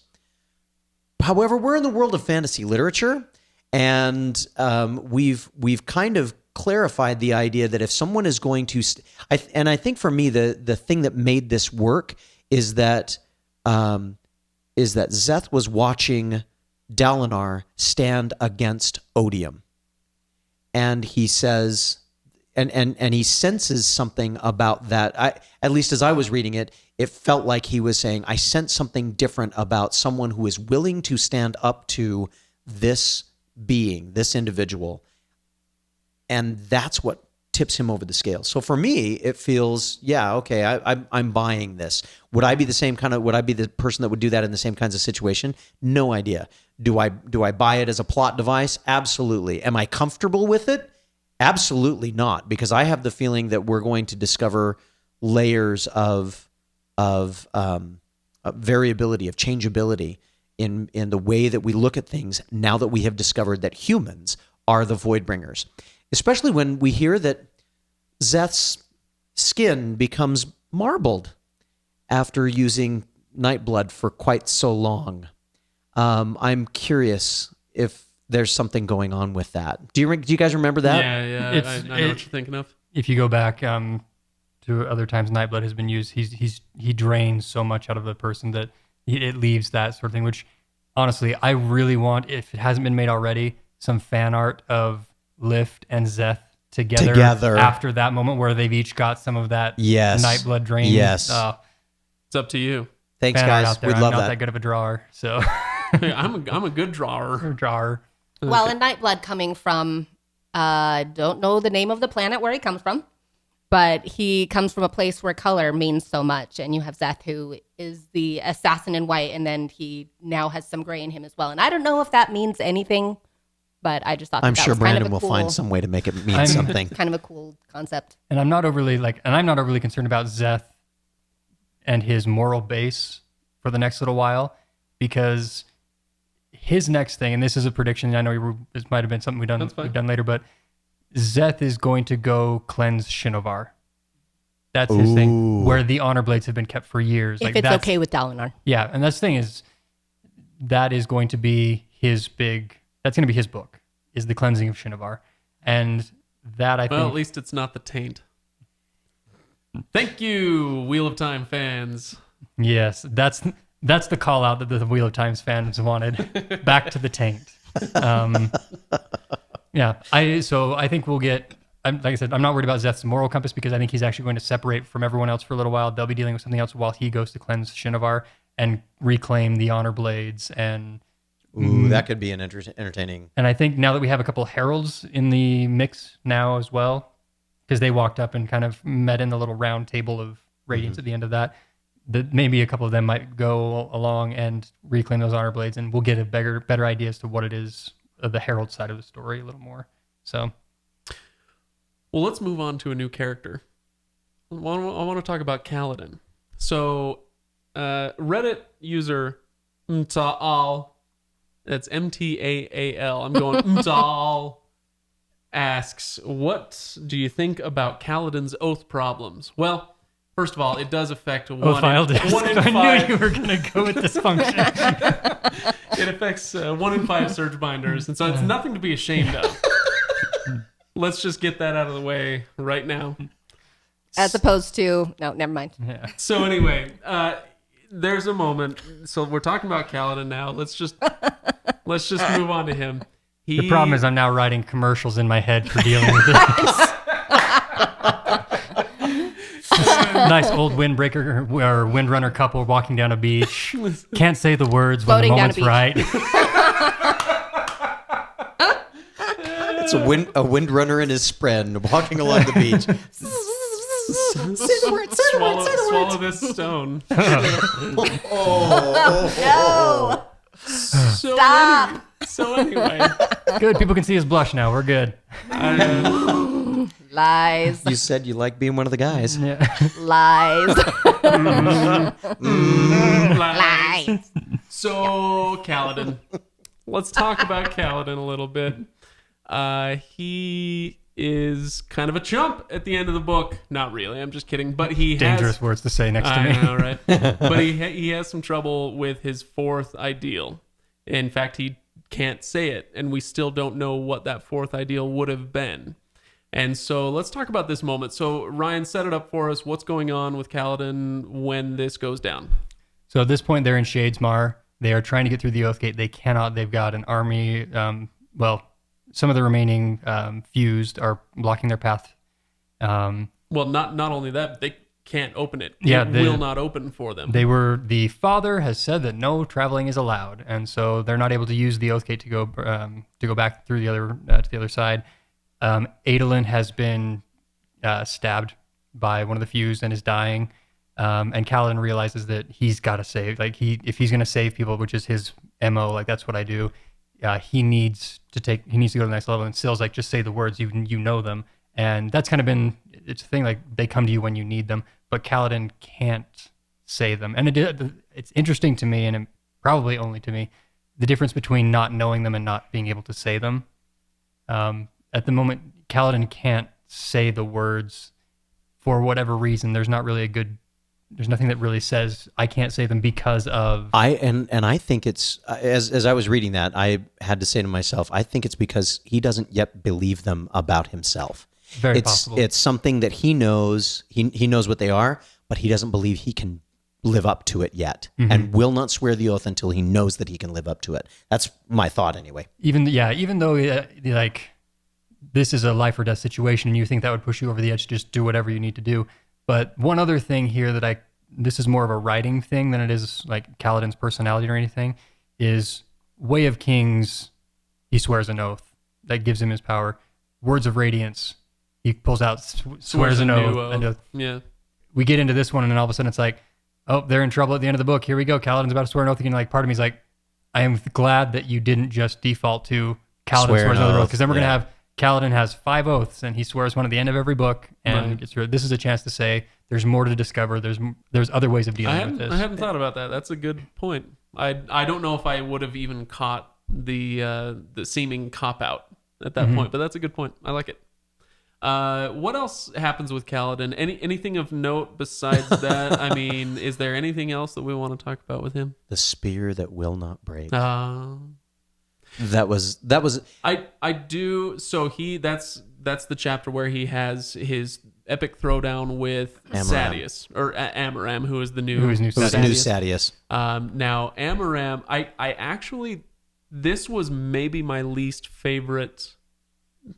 S4: However, we're in the world of fantasy literature, and we've kind of clarified the idea that if someone is going to, and I think for me the thing that made this work is that Szeth was watching Dalinar stand against odium, and he says, and he senses something about that. At least as I was reading it, it felt like he was saying, I sense something different about someone who is willing to stand up to this being, this individual, and that's what tips him over the scale. So for me, it feels, yeah, okay, I'm buying this. Would I be the person that would do that in the same kinds of situation? No idea. Do I buy it as a plot device? Absolutely. Am I comfortable with it? Absolutely not, because I have the feeling that we're going to discover layers of variability, of changeability in the way that we look at things now that we have discovered that humans are the Voidbringers. Especially when we hear that Szeth's skin becomes marbled after using Nightblood for quite so long. I'm curious if there's something going on with that. Do you guys remember that?
S1: Yeah. I know what you're thinking of.
S3: If you go back to other times Nightblood has been used, he drains so much out of the person that it leaves that sort of thing, which honestly, I really want, if it hasn't been made already, some fan art of Lift and Szeth together after that moment where they've each got some of that Nightblood drain.
S4: Yes.
S1: It's up to you.
S4: Thanks, guys. We'd love
S3: I'm not
S4: that.
S3: that good of a drawer, so
S1: I'm a good drawer.
S2: Well, and Nightblood coming from, don't know the name of the planet where he comes from, but he comes from a place where color means so much. And you have Szeth, who is the assassin in white, and then he now has some gray in him as well. And I don't know if that means anything, but I just thought
S4: I'm
S2: that
S4: sure
S2: was kind
S4: Brandon
S2: of a
S4: will
S2: cool,
S4: find some way to make it mean something.
S2: kind of a cool concept.
S3: And I'm not overly concerned about Szeth and his moral base for the next little while, because his next thing, and this is a prediction, I know this might have been something we've done later, but Szeth is going to go cleanse Shinovar. That's his thing, where the honor blades have been kept for years.
S2: If it's okay with Dalinar.
S3: Yeah, and that's the thing is, that is going to be that's going to be his book, is the cleansing of Shinovar. And that I think...
S1: Well, at least it's not the taint. Thank you, Wheel of Time fans.
S3: Yes, that's the call out that the Wheel of Times fans wanted. Back to the taint. Yeah, I think we'll get... like I said, I'm not worried about Szeth's moral compass, because I think he's actually going to separate from everyone else for a little while. They'll be dealing with something else while he goes to cleanse Shinovar and reclaim the honor blades. And
S4: that could be an entertaining.
S3: And I think now that we have a couple heralds in the mix now as well, because they walked up and kind of met in the little round table of Radiance at the end of that maybe a couple of them might go along and reclaim those honor blades, and we'll get a better idea as to what it is of the herald side of the story a little more. So,
S1: well, let's move on to a new character. I want to talk about Caledon. So, Reddit user Mtaal, that's Mtaal, I'm going Mtaal, asks, what do you think about Caledon's oath problems? Well, first of all, it does affect one in 5.
S3: I knew you were going to go with this function.
S1: It affects 1 in 5 search binders, and so it's nothing to be ashamed of. Let's just get that out of the way right now.
S2: As opposed to... No, never mind.
S3: Yeah.
S1: So anyway, there's a moment. So we're talking about Caledon now. Let's just move on to him.
S3: The problem is I'm now writing commercials in my head for dealing with this. Nice old windbreaker or windrunner couple walking down a beach. Can't say the words when the moment's right.
S4: It's a windrunner and his friend walking along the beach.
S1: Swallow this stone.
S2: No! Stop!
S1: So anyway.
S3: Good, people can see his blush now. We're good.
S2: Lies.
S4: You said you like being one of the guys.
S3: Yeah.
S2: Lies.
S1: Lies. So, Caledon. Let's talk about Caledon a little bit. He is kind of a chump at the end of the book. Not really, I'm just kidding. But he
S3: Dangerous words to say next to me.
S1: I know, right? But he has some trouble with his 4th ideal. In fact, he can't say it, and we still don't know what that 4th ideal would have been. And so let's talk about this moment. So Ryan, set it up for us. What's going on with Caledon when this goes down?
S3: So at this point, they're in Shadesmar. They are trying to get through the Oathgate. They cannot. They've got an army. Some of the remaining fused are blocking their path.
S1: Well, not only that, can't open it.
S3: Yeah,
S1: It will not open for them.
S3: The father has said that no traveling is allowed, and so they're not able to use the Oathgate to go back through the other to the other side. Edelen has been stabbed by one of the fused and is dying. And Caledon realizes that he's got to save, if he's going to save people, which is his MO, like that's what I do. He needs to go to the next level. And Syl's like, just say the words, you know them. And that's kind of been, it's a thing, like they come to you when you need them, but Caledon can't say them. And it's interesting to me, and probably only to me, the difference between not knowing them and not being able to say them. At the moment, Caledon can't say the words for whatever reason. There's nothing that really says I can't say them because of.
S4: I think it's as I was reading that, I had to say to myself, I think it's because he doesn't yet believe them about himself.
S3: Very possible.
S4: It's something that he knows. He knows what they are, but he doesn't believe he can live up to it yet, and will not swear the oath until he knows that he can live up to it. That's my thought, anyway.
S3: Even though like this is a life or death situation, and you think that would push you over the edge to just do whatever you need to do. But one other thing here this is more of a writing thing than it is like Caledon's personality or anything, is Way of Kings, he swears an oath. That gives him his power. Words of Radiance, he pulls out, swears an oath.
S1: Yeah.
S3: We get into this one, and then all of a sudden it's like, oh, they're in trouble at the end of the book. Here we go. Caledon's about to swear an oath again. Like, part of me is like, I am glad that you didn't just default to Caledon swears another oath, because then we're going to have Caledon has 5 oaths, and he swears one at the end of every book, and gets through it. This is a chance to say there's more to discover. There's other ways of dealing with this.
S1: I hadn't thought about that. That's a good point. I don't know if I would have even caught the seeming cop out at that point, but that's a good point. I like it. What else happens with Caledon? Anything of note besides that? I mean, is there anything else that we want to talk about with him?
S4: The spear that will not break. That was.
S1: I do. So that's the chapter where he has his epic throwdown with Sadeas, or Amaram, who is the new
S4: Sadeas.
S1: Now Amaram, I actually, this was maybe my least favorite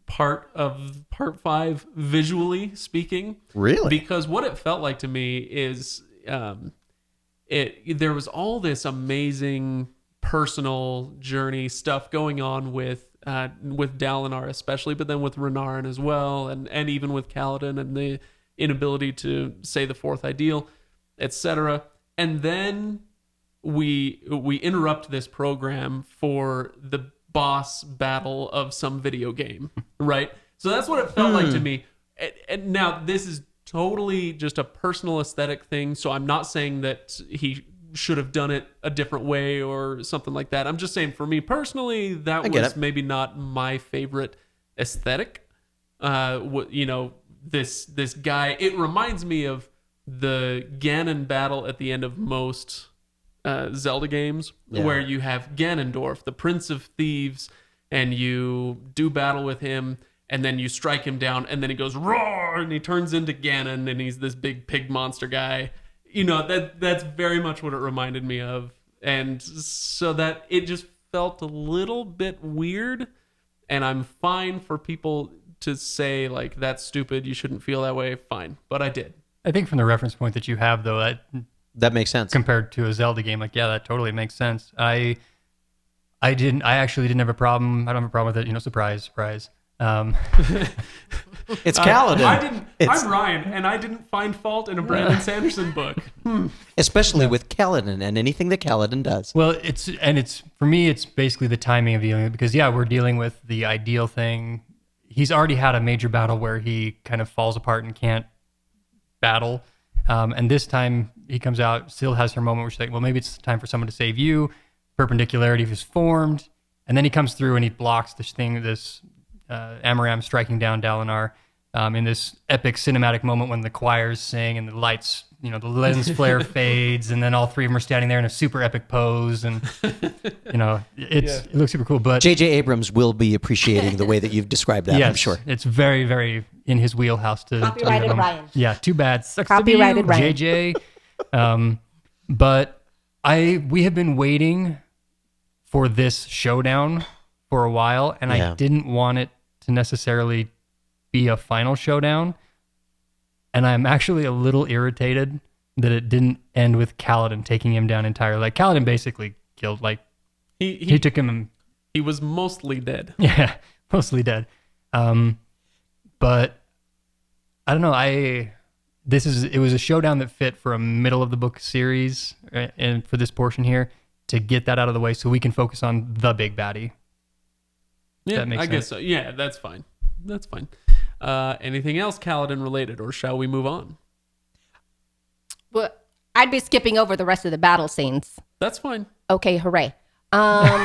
S1: part of part 5, visually speaking.
S4: Really?
S1: Because what it felt like to me is there was all this amazing personal journey stuff going on with Dalinar especially, but then with Renarin as well, and even with Caledon and the inability to say the fourth ideal, etc. And then we interrupt this program for the boss battle of some video game, right? So that's what it felt like to me. And now this is totally just a personal aesthetic thing, so I'm not saying that he should have done it a different way or something like that. I'm just saying, for me personally, that was maybe not my favorite aesthetic. This guy, it reminds me of the Ganon battle at the end of most Zelda games, where you have Ganondorf, the Prince of Thieves, and you do battle with him, and then you strike him down, and then he goes roar, and he turns into Ganon, and he's this big pig monster guy. That's very much what it reminded me of. And so that it just felt a little bit weird, and I'm fine for people to say, like, that's stupid, you shouldn't feel that way, fine. But I did.
S3: I think from the reference point that you have, though,
S4: that makes sense.
S3: Compared to a Zelda game, like, yeah, that totally makes sense. I actually didn't have a problem. I don't have a problem with it. Surprise.
S4: It's Caledon.
S3: I'm
S1: Ryan, and I didn't find fault in a Brandon Sanderson book.
S4: Especially with Caledon and anything that Caledon does.
S3: Well, it's for me, it's basically the timing of dealing with it, because we're dealing with the ideal thing. He's already had a major battle where he kind of falls apart and can't battle. And this time he comes out, Syl has her moment where she's like, well, maybe it's time for someone to save you. Perpendicularity is formed. And then he comes through and he blocks this Amaram striking down Dalinar in this epic cinematic moment when the choirs sing and the lights, the lens flare fades, and then all 3 of them are standing there in a super epic pose, and it looks super cool. But
S4: J.J. Abrams will be appreciating the way that you've described that.
S3: Yes,
S4: I'm sure
S3: it's very, very in his wheelhouse to
S2: copyrighted Ryan.
S3: Yeah, too bad. Sucks
S2: Copyrighted
S3: to be you,
S2: Ryan.
S3: JJ. But we have been waiting for this showdown for a while, and I didn't want it to necessarily be a final showdown. And I'm actually a little irritated that it didn't end with Caledon taking him down entirely. Like, Caledon basically killed, like, he took him.
S1: He was mostly dead.
S3: Yeah, mostly dead. But I don't know. It was a showdown that fit for a middle of the book series, right? And for this portion here, to get that out of the way so we can focus on the big baddie.
S1: Yeah,
S3: That makes
S1: I
S3: sense.
S1: guess so. Yeah, that's fine. That's fine. Anything else Caledon related, or shall we move on?
S2: Well, I'd be skipping over the rest of the battle scenes.
S1: That's fine.
S2: Okay, hooray. I'm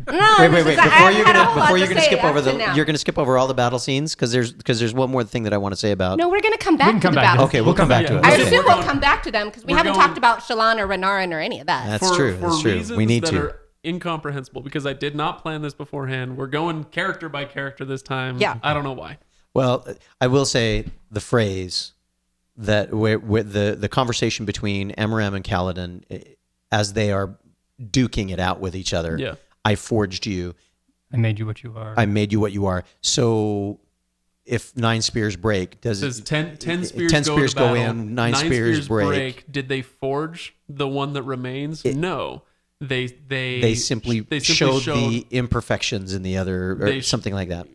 S2: No,
S4: Wait.
S2: this is-
S4: Before
S2: I
S4: you're
S2: had a
S4: gonna
S2: whole lot
S4: before you're
S2: to
S4: gonna
S2: say
S4: skip over
S2: up to now.
S4: you're gonna skip over all the battle scenes because there's one more thing that I want to say about.
S2: No, we're gonna come back
S3: We can
S2: to
S3: come
S2: the
S3: back to
S2: battle.
S3: it.
S4: Okay, we'll come back to it.
S2: I
S1: Okay.
S2: assume
S1: We're
S2: we'll
S1: going-
S2: come back to them because we
S1: we're
S2: haven't
S1: going-
S2: talked about Shallan or Renarin or any of that.
S4: That's true.
S1: For
S4: That's true.
S1: reasons
S4: We need
S1: that
S4: to.
S1: are incomprehensible, because I did not plan this beforehand. We're going character by character this time.
S2: Yeah.
S1: I don't know why.
S4: Well, I will say the phrase that where the conversation between Eminem and Caledon as they are duking it out with each other.
S1: Yeah.
S4: I forged you.
S3: I made you what you are.
S4: I made you what you are. So if 9 spears break, does
S1: It says 10 spears,
S4: 10
S1: go,
S4: spears
S1: to
S4: go
S1: battle,
S4: in, 9 spears break.
S1: Did they forge the one that remains? No. They
S4: simply showed the imperfections in the other, or something like that.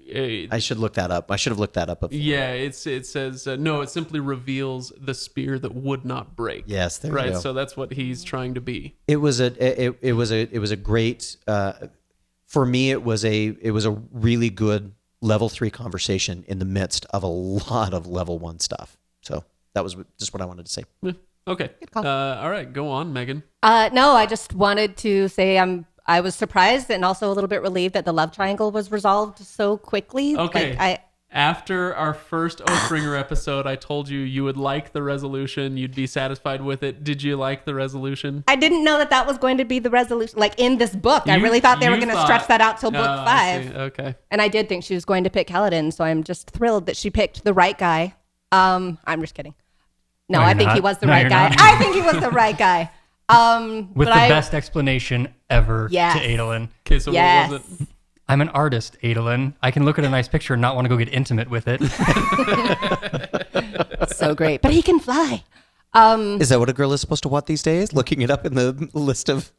S4: I should look that up. I should have looked that up before.
S1: Yeah, it says no. It simply reveals the spear that would not break.
S4: Yes, there
S1: right.
S4: you go.
S1: So that's what he's trying to be.
S4: It was a great for me. It was a really good level 3 conversation in the midst of a lot of level 1 stuff. So that was just what I wanted to say.
S1: Yeah. Okay.
S2: call.
S1: All right. Go on, Megan.
S2: No, I just wanted to say I was surprised and also a little bit relieved that the love triangle was resolved so quickly.
S1: Okay.
S2: Like,
S1: After our first Oathbringer episode, I told you would like the resolution. You'd be satisfied with it. Did you like the resolution?
S2: I didn't know that was going to be the resolution. Like in this book, I really thought they were
S1: You
S2: going to
S1: thought-
S2: stretch that out till book
S1: Oh, I
S2: 5.
S1: see. Okay.
S2: And I did think she was going to pick Caledon, so I'm just thrilled that she picked the right guy. I'm just kidding. No,
S3: No,
S2: I
S3: you're
S2: think he
S3: not.
S2: was the
S3: No,
S2: right
S3: you're
S2: guy.
S3: not.
S2: I think he was the right guy.
S3: With
S2: but
S3: the best explanation ever
S2: Yes.
S3: to Edelen.
S1: Okay. So
S2: Yes.
S1: what was it?
S3: I'm an artist, Edelen. I can look at a nice picture and not want to go get intimate with it.
S2: So great. But he can fly.
S4: Is that what a girl is supposed to want these days? Looking it up in the list of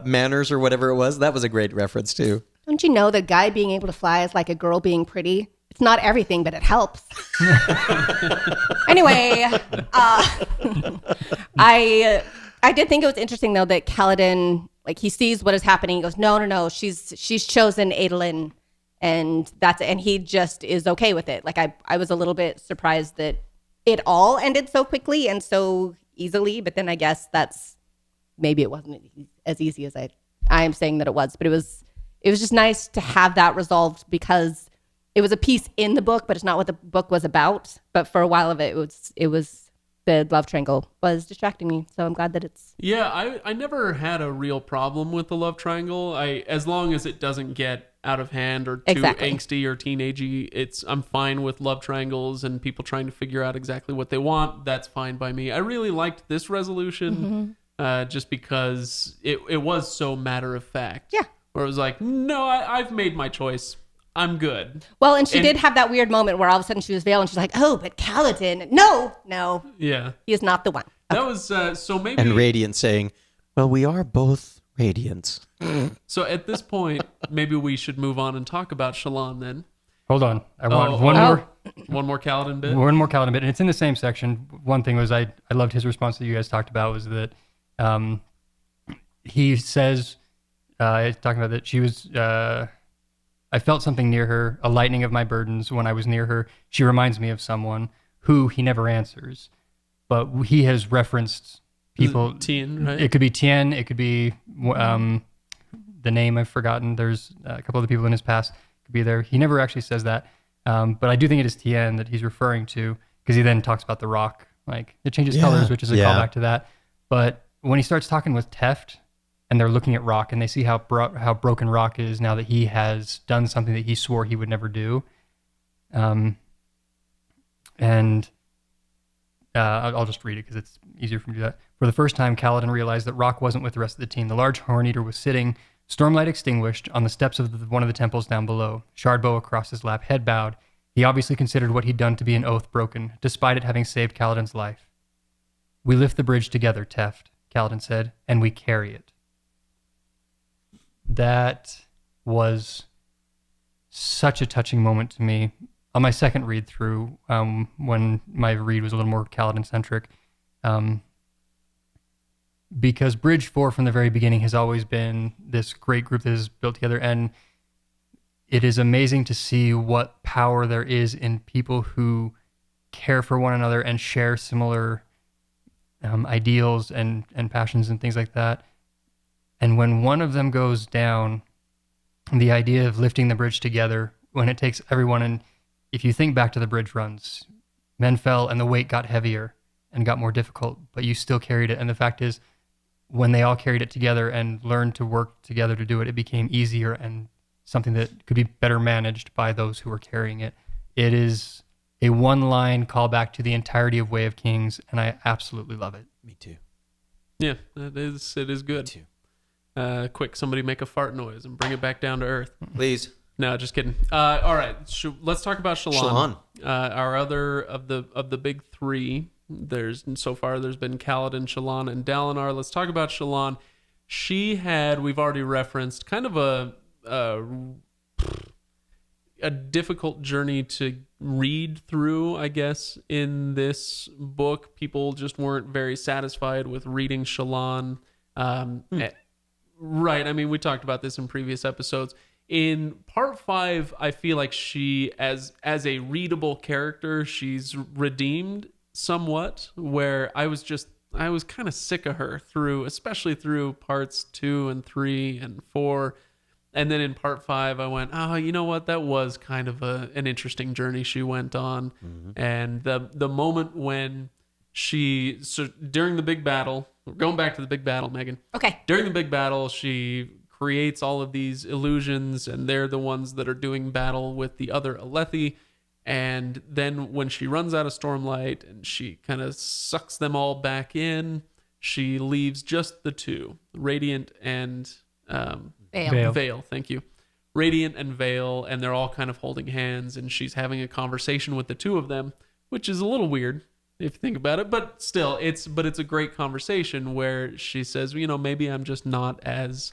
S4: manners or whatever it was. That was a great reference too.
S2: Don't you know the guy being able to fly is like a girl being pretty? It's not everything, but it helps. Anyway, I did think it was interesting though that Caledon, like he sees what is happening. He goes, no, she's chosen Edelen, and he just is okay with it. Like I was a little bit surprised that it all ended so quickly and so easily. But then I guess maybe it wasn't as easy as I am saying that it was. But it was just nice to have that resolved because it was a piece in the book, but it's not what the book was about. But for a while of it was the love triangle was distracting me. So I'm glad that it's...
S1: Yeah, I never had a real problem with the love triangle. As long as it doesn't get out of hand or too
S2: Exactly.
S1: angsty or teenagey, I'm fine with love triangles and people trying to figure out exactly what they want. That's fine by me. I really liked this resolution just because it was so matter of fact.
S2: Yeah.
S1: Where it was like, no, I've made my choice. I'm good.
S2: Well, and she did have that weird moment where all of a sudden she was veiled and she's like, oh, but Caledon, no,
S1: Yeah.
S2: he is not the one.
S1: That was so maybe.
S4: And Radiant saying, "Well, we are both Radiants."
S1: So at this point, maybe we should move on and talk about Shallan then.
S3: Hold on. I want
S1: Oh,
S3: one
S1: oh.
S3: more.
S1: One more Caledon bit.
S3: One more Caledon bit, and it's in the same section. One thing was I loved his response that you guys talked about was that he says, talking about that she was, I felt something near her, a lightening of my burdens when I was near her. She reminds me of someone who he never answers, but he has referenced people.
S1: Tien, right?
S3: It could be Tien, it could be the name I've forgotten. There's a couple other people in his past could be there. He never actually says that. But I do think it is Tien that he's referring to because he then talks about the rock. Like it changes colors, which is a callback to that. But when he starts talking with Tefft and they're looking at rock and they see how broken rock is now that he has done something that he swore he would never do. I'll just read it because it's easier for me to do that. For the first time, Caledon realized that Rock wasn't with the rest of the team. The large Horn-Eater was sitting, stormlight extinguished, on the steps of one of the temples down below. Shardbow across his lap, head bowed. He obviously considered what he'd done to be an oath broken, despite it having saved Caledon's life. "We lift the bridge together, Tefft," Caledon said, "and we carry it." That was such a touching moment to me. On my second read through, when my read was a little more Caledon-centric, because Bridge 4 from the very beginning has always been this great group that is built together, and it is amazing to see what power there is in people who care for one another and share similar ideals and passions and things like that. And when one of them goes down, the idea of lifting the bridge together, when it takes everyone, and if you think back to the bridge runs, men fell and the weight got heavier and got more difficult, but you still carried it. And the fact is, when they all carried it together and learned to work together to do it, it became easier and something that could be better managed by those who were carrying it. It is a one-line callback to the entirety of Way of Kings, and I absolutely love it.
S4: Me too.
S1: Yeah, it is good.
S4: Me too.
S1: Quick, somebody make a fart noise and bring it back down to earth.
S4: Please.
S1: No, just kidding. All right, let's talk about Shallan. Our other of the big three. There's been Caledon, Shallan, and Dalinar. Let's talk about Shallan. She had, we've already referenced, kind of a difficult journey to read through, I guess, in this book. People just weren't very satisfied with reading Shallan. Right. I mean, we talked about this in previous episodes. In part 5, I feel like she, as a readable character, she's redeemed somewhat, where I was kind of sick of her especially through parts 2 and 3 and 4. And then in part 5, I went, oh, you know what? That was kind of an interesting journey she went on. Mm-hmm. And the moment when during the big battle, we're going back to the big battle, Megan.
S2: Okay.
S1: During the big battle, she creates all of these illusions, and they're the ones that are doing battle with the other Alethi. And then when she runs out of Stormlight and she kind of sucks them all back in, she leaves just the two, Radiant and Veil. Thank you. Radiant and Veil, and they're all kind of holding hands, and she's having a conversation with the two of them, which is a little weird if you think about it, but still, it's a great conversation where she says, you know, maybe I'm not as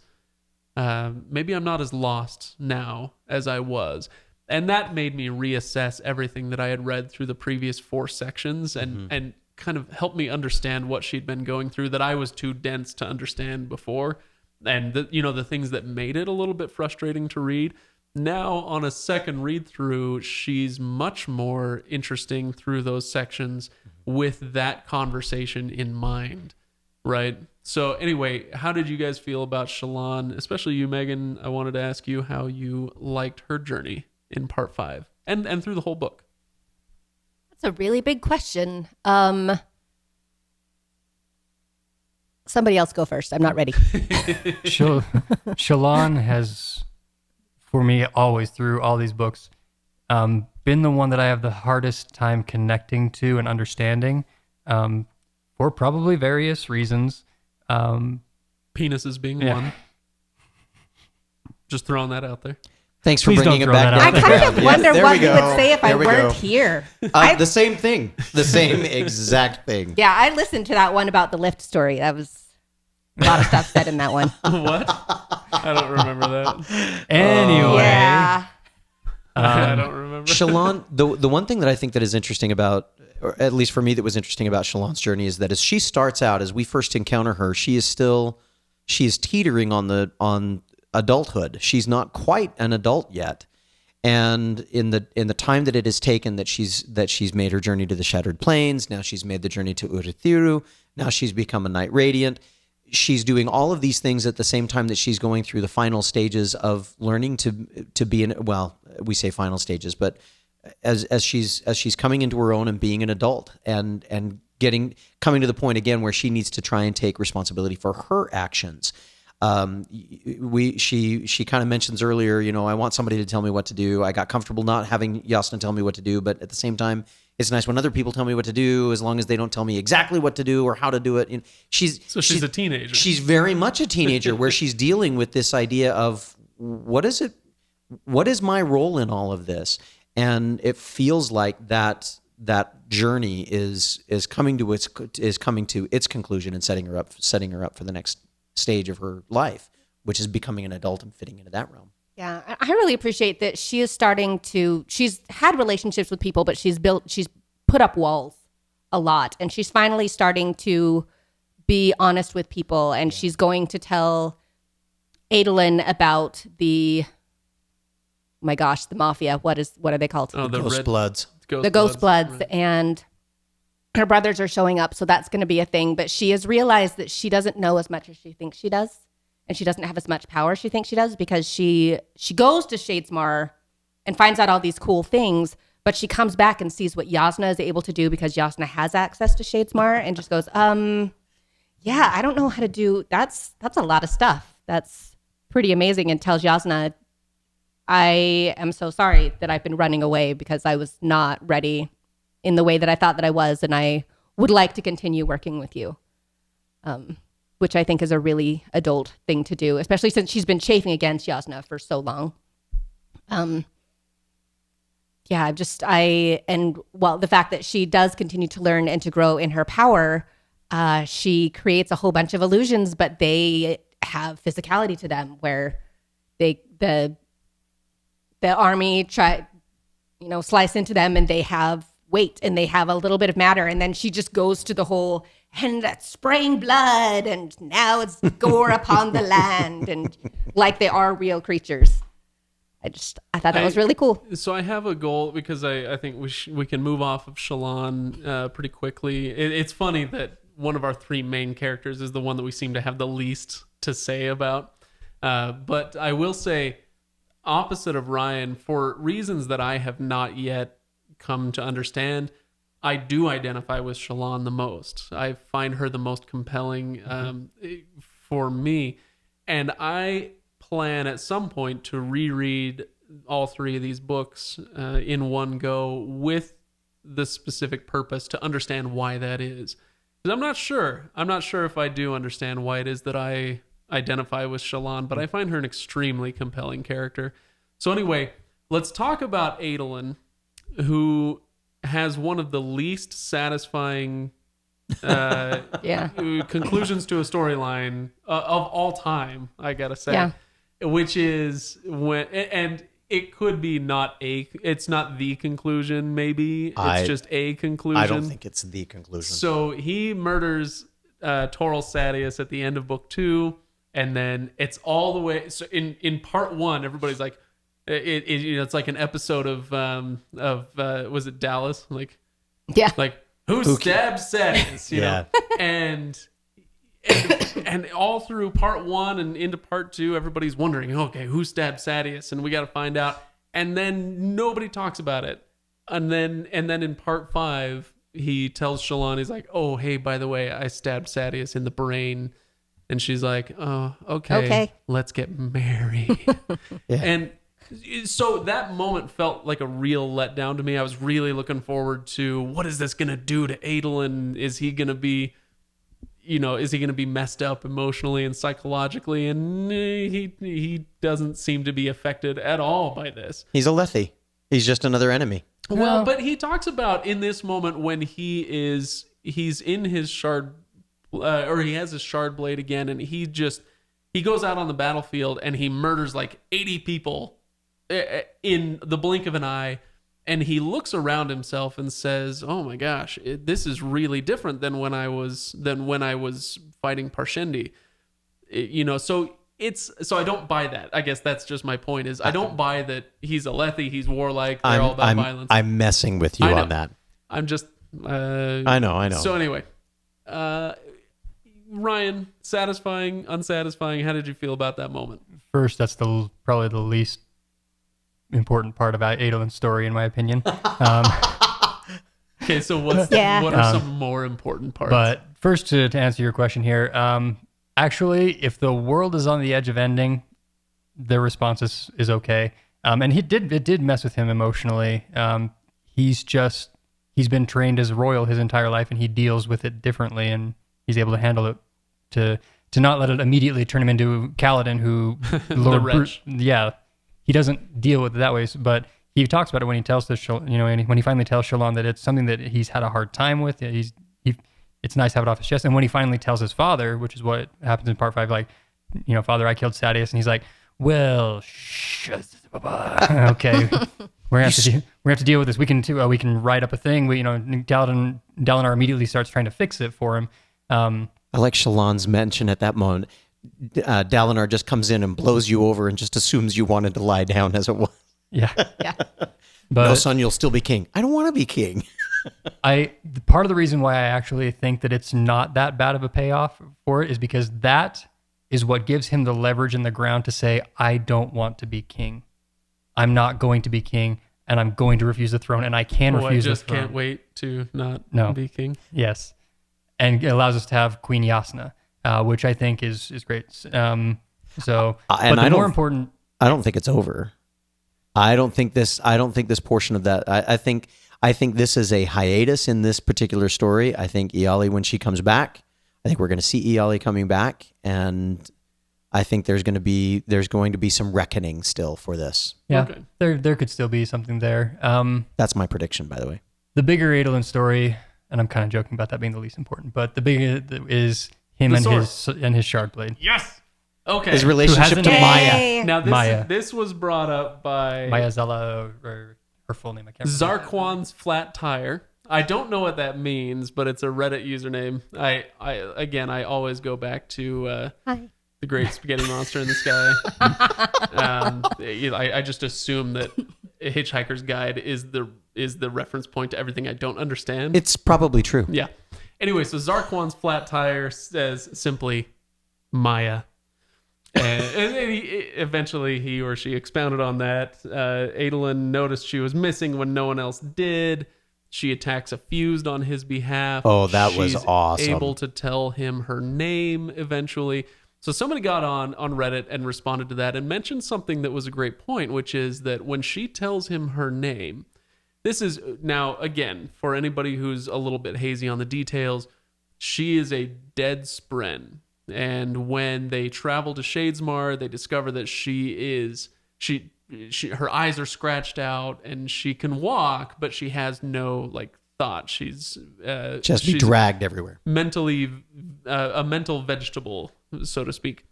S1: lost now as I was. And that made me reassess everything that I had read through the previous 4 sections and kind of helped me understand what she'd been going through that I was too dense to understand before. And the things that made it a little bit frustrating to read. Now on a second read through, she's much more interesting through those sections with that conversation in mind. Right. So anyway, how did you guys feel about Shallan, especially you, Megan? I wanted to ask you how you liked her journey in part 5 and through the whole book.
S2: That's a really big question. Somebody else go first. I'm not ready.
S3: Shallan has, for me, always through all these books, been the one that I have the hardest time connecting to and understanding, for probably various reasons.
S1: Penises being one. Just throwing that out there.
S4: Thanks for
S3: Please
S4: bringing
S3: don't
S4: it
S3: throw
S4: back
S3: that
S4: down.
S3: out
S2: I kind of wonder what you would say if I weren't
S4: go.
S2: here.
S4: The same thing. The same exact thing.
S2: Yeah, I listened to that one about the lift story. That was a lot of stuff said in that one.
S1: What? I don't remember that.
S3: Anyway.
S2: Yeah.
S1: I don't remember.
S4: Shallan, the one thing that I think that is interesting about, or at least for me that was interesting about Shallan's journey, is that as she starts out, as we first encounter her, she is teetering on adulthood. She's not quite an adult yet. And in the time that it has taken that she's made her journey to the Shattered Plains, now she's made the journey to Urithiru, now she's become a Knight Radiant. She's doing all of these things at the same time that she's going through the final stages of learning to be we say final stages, but as she's coming into her own and being an adult and coming to the point again where she needs to try and take responsibility for her actions. She kind of mentions earlier, I want somebody to tell me what to do. I got comfortable not having Yasna tell me what to do, but at the same time, it's nice when other people tell me what to do, as long as they don't tell me exactly what to do or how to do it. She's
S1: a teenager.
S4: She's very much a teenager where she's dealing with this idea of what is my role in all of this? and it feels like that journey is coming to its conclusion and setting her up for the next stage of her life, which is becoming an adult and fitting into that realm.
S2: Yeah, I really appreciate that she is starting to. She's had relationships with people, but she's put up walls a lot, and she's finally starting to be honest with people, and she's going to tell Edelen about the mafia. What are they called?
S1: Oh, the
S4: Ghost Bloods.
S2: The Ghost Bloods, right. And her brothers are showing up, so that's going to be a thing. But she has realized that she doesn't know as much as she thinks she does, and she doesn't have as much power as she thinks she does, because she goes to Shadesmar and finds out all these cool things, but she comes back and sees what Yasna is able to do because Yasna has access to Shadesmar, and just goes, yeah, I don't know how to do, that's a lot of stuff. That's pretty amazing, and tells Yasna, I am so sorry that I've been running away because I was not ready in the way that I thought that I was, and I would like to continue working with you. Which I think is a really adult thing to do, especially since she's been chafing against Yasna for so long. The fact that she does continue to learn and to grow in her power, she creates a whole bunch of illusions, but they have physicality to them, where the army slice into them, and they have weight, and they have a little bit of matter, and then she just goes to the whole, and that's spraying blood, and now it's gore upon the land, and like they are real creatures. I thought that was really cool.
S1: So I have a goal, because I think we can move off of Shallan pretty quickly. It's funny that one of our three main characters is the one that we seem to have the least to say about. But I will say, opposite of Ryan, for reasons that I have not yet come to understand, I do identify with Shallan the most. I find her the most compelling for me. And I plan at some point to reread all three of these books in one go, with the specific purpose to understand why that is. Because I'm not sure. I'm not sure if I do understand why it is that I identify with Shallan, but I find her an extremely compelling character. So anyway, let's talk about Edelen, who has one of the least satisfying conclusions to a storyline of all time, I gotta say. Which is when, and it could be it's not the conclusion, maybe. It's just a conclusion.
S4: I don't think it's the conclusion.
S1: So he murders Toril Sadius at the end of book 2, and then it's all the way. So in part 1, everybody's like, it's like an episode of was it Dallas? Like who stabbed Sadius? You know, and all through part 1 and into part 2, everybody's wondering, okay, who stabbed Sadius? And we got to find out. And then nobody talks about it. And then in part 5, he tells Shallan, he's like, oh, hey, by the way, I stabbed Sadius in the brain. And she's like, oh, okay. Let's get married. And so that moment felt like a real letdown to me. I was really looking forward to, what is this going to do to Edelen? Is he going to be messed up emotionally and psychologically? And he doesn't seem to be affected at all by this.
S4: He's a Lethe. He's just another enemy.
S1: Well, but he talks about in this moment when he's in his shard, or he has his shard blade again, and he goes out on the battlefield and he murders like 80 people in the blink of an eye, and he looks around himself and says, oh my gosh, this is really different than when I was fighting Parshendi. So I don't buy that. I guess that's just my point, is I don't buy that he's a Lethe, he's warlike, they're all about violence.
S4: I'm messing with you on that.
S1: I'm just
S4: I know.
S1: So anyway, Ryan, satisfying, unsatisfying, how did you feel about that moment?
S3: First, that's probably the least important part about Edelen's story, in my opinion.
S1: Okay, so what are some more important parts?
S3: But first, to answer your question here, actually, if the world is on the edge of ending, their response is okay. And it did mess with him emotionally. He's been trained as a royal his entire life, and he deals with it differently, and he's able to handle it to not let it immediately turn him into Caledon, who
S1: the wretch.
S3: He doesn't deal with it that way, but he talks about it when he tells when he finally tells Shallan that it's something that he's had a hard time with. It's nice to have it off his chest. And when he finally tells his father, which is what happens in part 5, like, Father, I killed Sadeas, and he's like, well, okay, we're gonna have to deal with this. We can write up a thing. Dalinar immediately starts trying to fix it for him.
S4: I like Shallan's mention at that moment. Dalinar just comes in and blows you over and just assumes you wanted to lie down as it was.
S3: Yeah.
S4: But, no, son, you'll still be king. I don't want to be king.
S3: Part of the reason why I actually think that it's not that bad of a payoff for it is because that is what gives him the leverage in the ground to say, I don't want to be king. I'm not going to be king, and I'm going to refuse the throne, and I can refuse the throne.
S1: I just can't wait to not be king.
S3: Yes. And it allows us to have Queen Yasna, which I think is great. More important...
S4: I don't think it's over. I don't think this portion of that. I think this is a hiatus in this particular story. I think Iali, when she comes back, I think we're going to see Iali coming back, and I think there's going to be some reckoning still for this.
S3: Yeah,
S1: okay.
S3: There could still be something there.
S4: That's my prediction, by the way.
S3: The bigger Edelen story, and I'm kind of joking about that being the least important, but the bigger is him and his shard blade.
S1: Yes. Okay.
S4: His relationship to Maya.
S1: Now this was brought up by
S3: Maya Zella, or her full name. I can't remember.
S1: Zarquan's Flat Tire. I don't know what that means, but it's a Reddit username. I always go back to the Great Spaghetti Monster in the Sky. I just assume that A Hitchhiker's Guide is the reference point to everything I don't understand.
S4: It's probably true.
S1: Yeah. Anyway, so Zarquan's Flat Tire says simply Maya. And eventually he or she expounded on that. Edelen noticed she was missing when no one else did. She attacks a fused on his behalf.
S4: Oh, that was awesome.
S1: Able to tell him her name eventually. So somebody got on Reddit and responded to that and mentioned something that was a great point, which is that when she tells him her name, this is now, again, for anybody who's a little bit hazy on the details, she is a dead Spren. And when they travel to Shadesmar, they discover that her eyes are scratched out and she can walk, but she has no thought. She's
S4: just be dragged everywhere.
S1: Mentally, a mental vegetable, so to speak.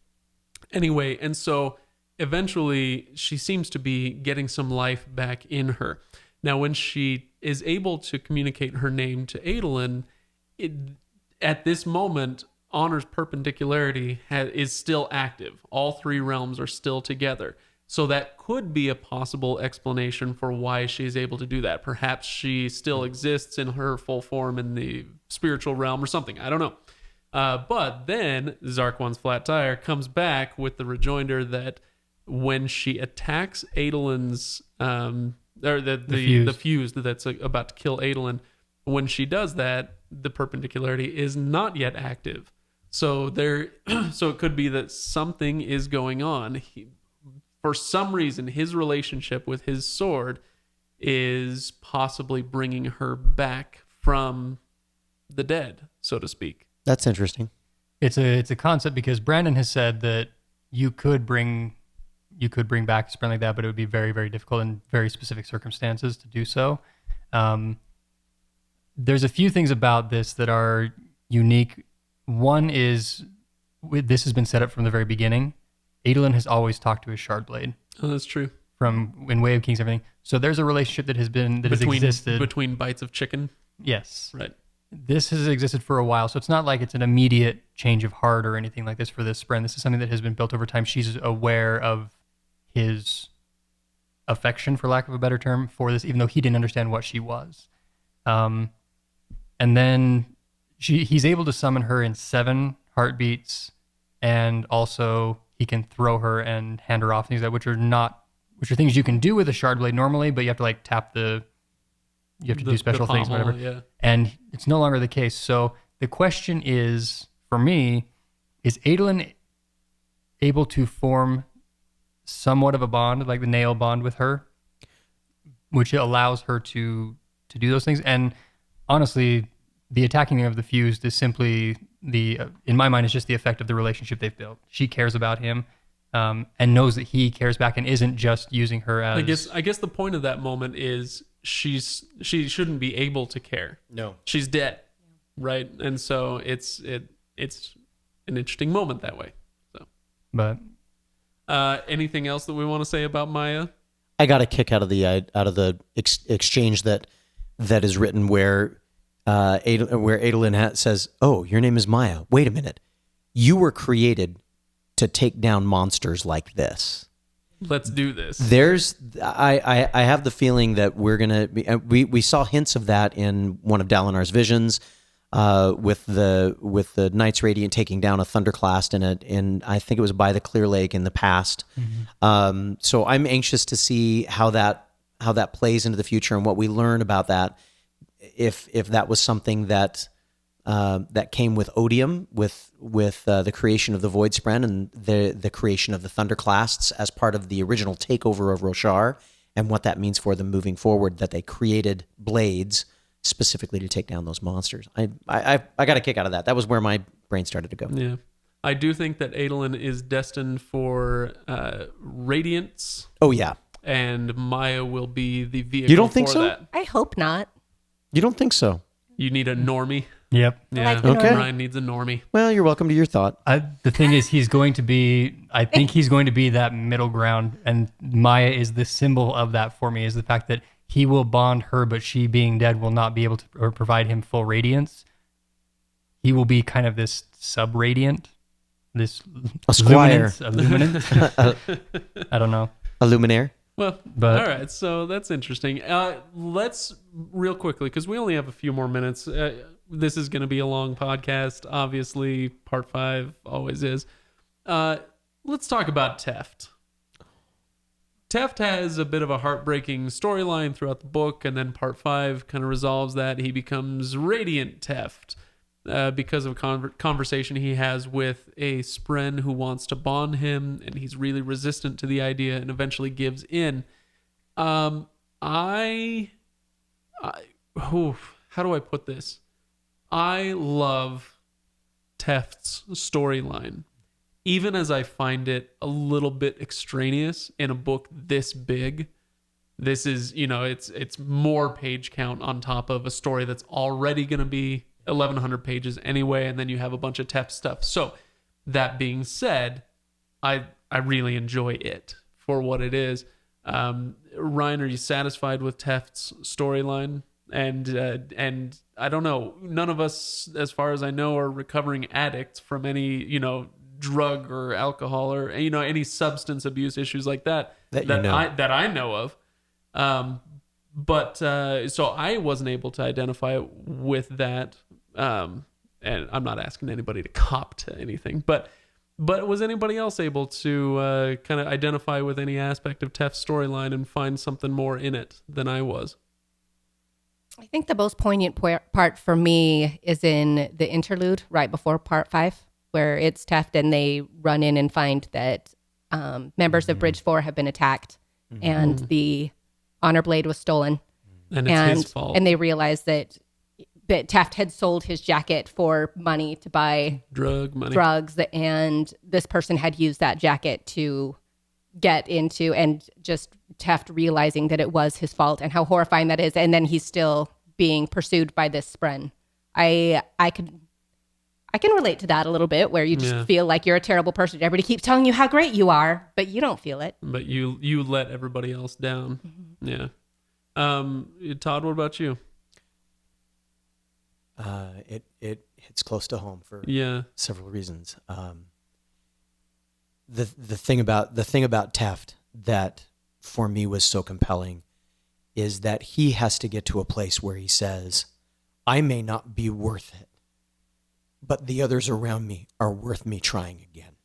S1: Anyway, and so eventually she seems to be getting some life back in her. Now, when she is able to communicate her name to Edelen, at this moment, Honor's perpendicularity is still active. All three realms are still together. So that could be a possible explanation for why she's able to do that. Perhaps she still exists in her full form in the spiritual realm or something. I don't know. But then Zarquan's Flat Tire comes back with the rejoinder that when she attacks Edelen's, the fuse that's about to kill Edelen, when she does that, the perpendicularity is not yet active. So it could be that something is going on. For some reason, his relationship with his sword is possibly bringing her back from the dead, so to speak.
S4: That's interesting.
S3: It's a concept because Brandon has said that you could bring back a Spren like that, but it would be very, very difficult in very specific circumstances to do so. There's a few things about this that are unique. One is this has been set up from the very beginning. Edelen has always talked to his shard blade.
S1: Oh, that's true.
S3: From in Way of Kings, everything. So there's a relationship that has existed
S1: between bites of chicken.
S3: Yes,
S1: right.
S3: This has existed for a while, so it's not like it's an immediate change of heart or anything like this for this Spren. This is something that has been built over time. She's aware of his affection, for lack of a better term, for this, even though he didn't understand what she was. And then he's able to summon her in 7 heartbeats, and also he can throw her and hand her off, things like which are things you can do with a shard blade normally, but you have to tap you have to do special things, whatever.
S1: Yeah.
S3: And it's no longer the case. So the question is, for me, is Edelen able to form somewhat of a bond, like the nail bond with her, which allows her to do those things? And honestly, the attacking of the fused is simply in my mind, is just the effect of the relationship they've built. She cares about him. and knows that he cares back and isn't just using her as.
S1: I guess the point of that moment is she shouldn't be able to care.
S4: No.
S1: She's dead, right? And so it's an interesting moment that way. So,
S3: But
S1: anything else that we want to say about Maya?
S4: I got a kick out of the exchange that is written where Edelen says, "Oh, your name is Maya. Wait a minute, you were created to take down monsters like this.
S1: Let's do this."
S4: I have the feeling that we're gonna be. We saw hints of that in one of Dalinar's visions, with the Knights Radiant taking down a Thunderclast in I think it was by the Clear Lake in the past.
S3: Mm-hmm.
S4: So I'm anxious to see how that plays into the future and what we learn about that. If that was something that came with Odium, with the creation of the Voidspren and the creation of the Thunderclasts as part of the original takeover of Roshar, and what that means for them moving forward, that they created blades specifically to take down those monsters. I got a kick out of that. That was where my brain started to go.
S1: Yeah. I do think that Edelen is destined for radiance.
S4: Oh, yeah.
S1: And Maya will be the vehicle
S4: You don't think
S1: for
S4: so?
S1: that.
S2: I hope not.
S4: You don't think so?
S1: You need a normie.
S3: Yep.
S1: Yeah.
S2: like the
S4: Okay. normie.
S1: Ryan needs a normie.
S4: Well, you're welcome to your thought.
S3: The thing is, I think he's going to be that middle ground, and Maya is the symbol of that for me, is the fact that he will bond her, but she being dead will not be able to or provide him full radiance. He will be kind of this sub-radiant, this
S4: A squire.
S3: luminance. I don't know.
S4: A luminaire.
S1: Well,
S3: But-
S1: all right. So that's interesting. Let's real quickly, because we only have a few more minutes. This is going to be a long podcast. Obviously, part 5 always is. Let's talk about Tefft. Tefft has a bit of a heartbreaking storyline throughout the book, and then part 5 kind of resolves that. He becomes Radiant Tefft because of a conversation he has with a Spren who wants to bond him, and he's really resistant to the idea and eventually gives in. How do I put this? I love Teft's storyline, even as I find it a little bit extraneous in a book this big. This is, it's more page count on top of a story that's already going to be 1,100 pages anyway, and then you have a bunch of Tefft stuff. So that being said, I really enjoy it for what it is. Ryan, are you satisfied with Teft's storyline? And I don't know, none of us, as far as I know, are recovering addicts from any, drug or alcohol or, any substance abuse issues like that I know of. But so I wasn't able to identify with that. And I'm not asking anybody to cop to anything, but was anybody else able to kind of identify with any aspect of Teft's storyline and find something more in it than I was?
S2: I think the most poignant part for me is in the interlude right before part 5, where it's Tefft and they run in and find that members of Bridge 4 have been attacked and the honor blade was stolen.
S1: And it's his fault.
S2: And they realize that Tefft had sold his jacket for money to buy drugs, and this person had used that jacket to get into, and just Tefft realizing that it was his fault and how horrifying that is, and then he's still being pursued by this Spren. I can relate to that a little bit, where you just feel like you're a terrible person. Everybody keeps telling you how great you are, but you don't feel it.
S1: But you let everybody else down. Yeah. Todd, what about you?
S4: It hits close to home for several reasons. The thing about Tefft that for me was so compelling is that he has to get to a place where he says, I may not be worth it, but the others around me are worth me trying again.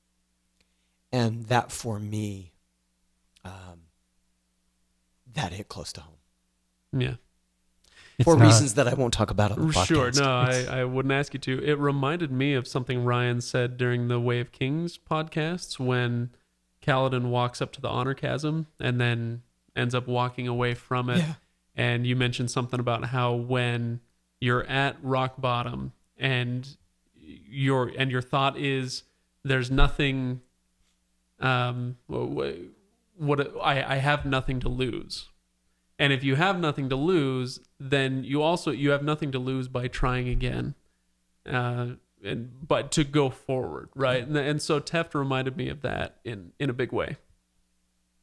S4: And that for me, that hit close to home.
S1: Yeah.
S4: For reasons that I won't talk about on the podcast.
S1: Sure, no, I wouldn't ask you to. It reminded me of something Ryan said during the Way of Kings podcasts when Caledon walks up to the Honor Chasm and then ends up walking away from it. Yeah. And you mentioned something about how when you're at rock bottom and your thought is there's nothing I have nothing to lose. And if you have nothing to lose, then you have nothing to lose by trying again, but to go forward, right? And so Tefft reminded me of that in a big way.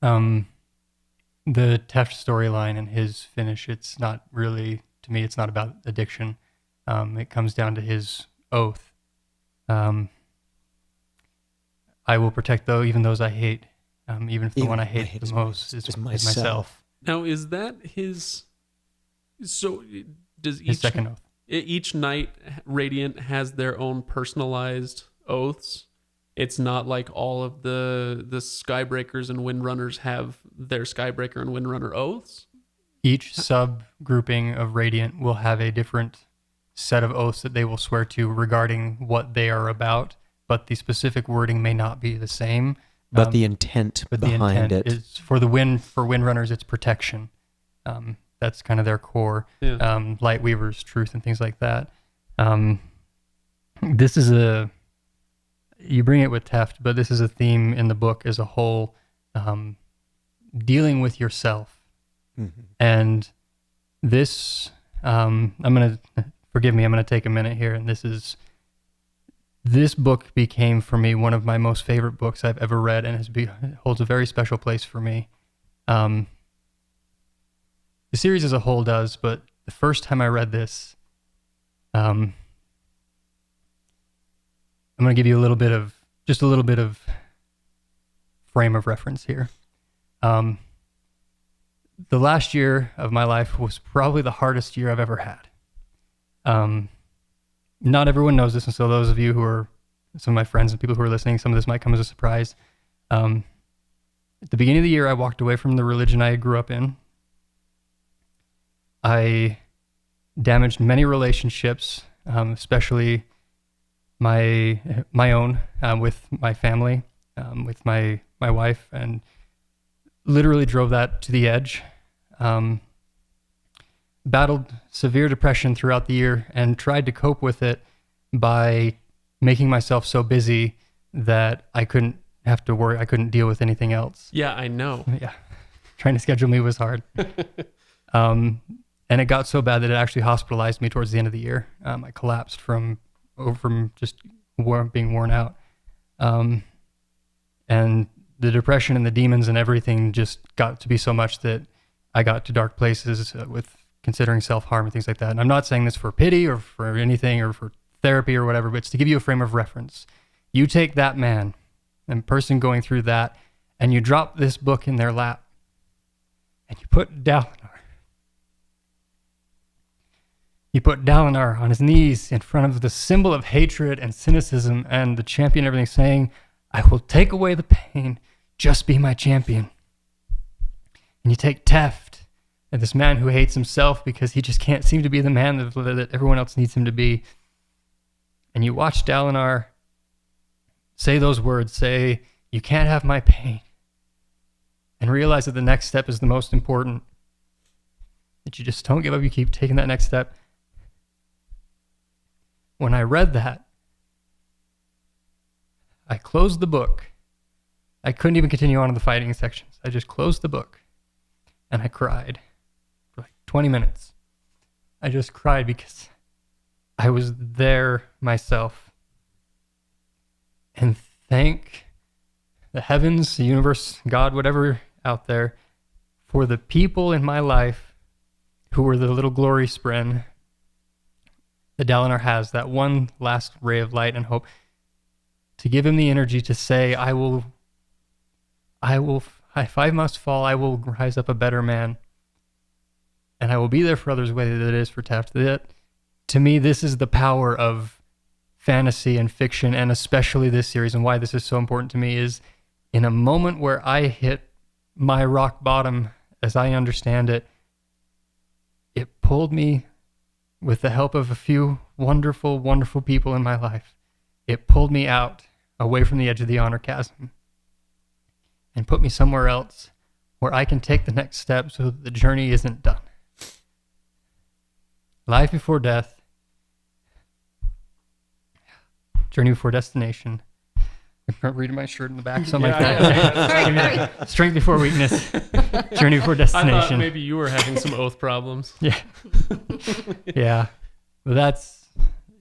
S3: The Tefft storyline and his finish, it's not really, to me, it's not about addiction. It comes down to his oath. I will protect even those I hate, even if the one I hate the most is myself.
S1: Now, is that his? So does
S3: His second oath.
S1: Each knight Radiant has their own personalized oaths. It's not like all of the Skybreakers and Windrunners have their Skybreaker and Windrunner oaths.
S3: Each sub-grouping of Radiant will have a different set of oaths that they will swear to regarding what they are about, but the specific wording may not be the same.
S4: But the intent behind it
S3: is for Windrunners, it's protection. That's kind of their core.
S1: Yeah.
S3: Lightweaver's truth and things like that. This is you bring it with Tefft, but this is a theme in the book as a whole, dealing with yourself.
S4: Mm-hmm.
S3: And this, forgive me, I'm going to take a minute here. And this book became for me one of my most favorite books I've ever read, and holds a very special place for me. The series as a whole does, but the first time I read this, I'm going to give you a little bit of frame of reference here. The last year of my life was probably the hardest year I've ever had. Not everyone knows this, and so those of you who are some of my friends and people who are listening, some of this might come as a surprise. At the beginning of the year, I walked away from the religion I grew up in. I damaged many relationships, especially my own, with my family, with my wife, and literally drove that to the edge. Battled severe depression throughout the year and tried to cope with it by making myself so busy that I couldn't have to worry. I couldn't deal with anything else.
S1: Yeah, I know.
S3: Yeah. Trying to schedule me was hard. And it got so bad that it actually hospitalized me towards the end of the year. I collapsed from just being worn out. And the depression and the demons and everything just got to be so much that I got to dark places with considering self-harm and things like that. And I'm not saying this for pity or for anything or for therapy or whatever, but it's to give you a frame of reference. You take that man and person going through that, and you drop this book in their lap, and you put Dalinar on his knees in front of the symbol of hatred and cynicism and the champion and everything, saying, I will take away the pain, just be my champion. And you take Tefft, and this man who hates himself because he just can't seem to be the man that everyone else needs him to be. And you watch Dalinar say those words, say, you can't have my pain, and realize that the next step is the most important. That you just don't give up, you keep taking that next step. When I read that, I closed the book. I couldn't even continue on in the fighting sections. I just closed the book, and I cried for like 20 minutes. I just cried because I was there myself. And thank the heavens, the universe, God, whatever out there, for the people in my life who were the little glory spren that Dalinar has, that one last ray of light and hope, to give him the energy to say, I will, if I must fall, I will rise up a better man. And I will be there for others the way that it is for Tefft. That, to me, this is the power of fantasy and fiction, and especially this series, and why this is so important to me is in a moment where I hit my rock bottom, as I understand it, it pulled me with the help of a few wonderful, wonderful people in my life. It pulled me out away from the edge of the honor chasm and put me somewhere else where I can take the next step so that the journey isn't done. Life before death, journey before destination. Reading my shirt in the back, something like
S1: Yeah,
S3: that.
S2: Hurry.
S3: Strength before weakness, journey before
S1: I
S3: destination.
S1: thought maybe you were having some oath problems.
S3: Yeah. Yeah. But that's,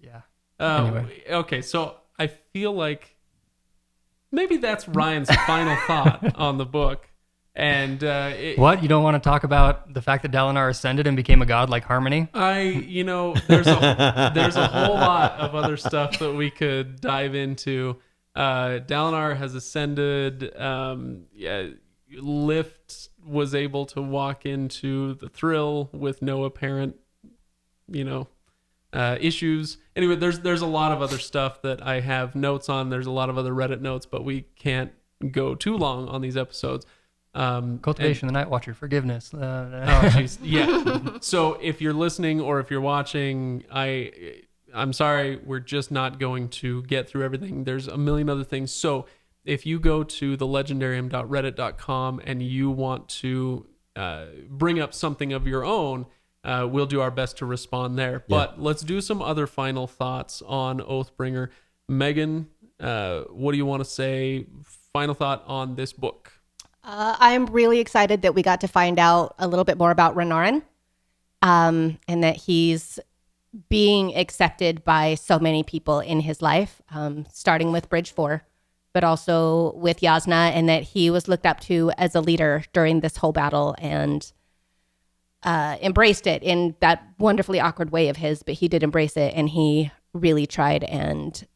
S3: yeah. Anyway.
S1: Okay, so I feel like maybe that's Ryan's final thought on the book. And
S3: What? You don't want to talk about the fact that Dalinar ascended and became a god like Harmony?
S1: there's a whole lot of other stuff that we could dive into. Dalinar has ascended. Lift was able to walk into the Thrill with no apparent, issues. Anyway, there's a lot of other stuff that I have notes on. There's a lot of other Reddit notes, but we can't go too long on these episodes.
S3: Cultivation, the Night Watcher, forgiveness.
S1: Oh, jeez. Yeah. So if you're listening or if you're watching, I'm sorry, we're just not going to get through everything. There's a million other things. So if you go to the legendarium.reddit.com and you want to bring up something of your own, we'll do our best to respond there.
S4: Yeah.
S1: But let's do some other final thoughts on Oathbringer. Megan, what do you want to say? Final thought on this book.
S2: I'm really excited that we got to find out a little bit more about Renarin, and that he's being accepted by so many people in his life, starting with Bridge 4, but also with Yasna, and that he was looked up to as a leader during this whole battle and embraced it in that wonderfully awkward way of his, but he did embrace it, and he really tried and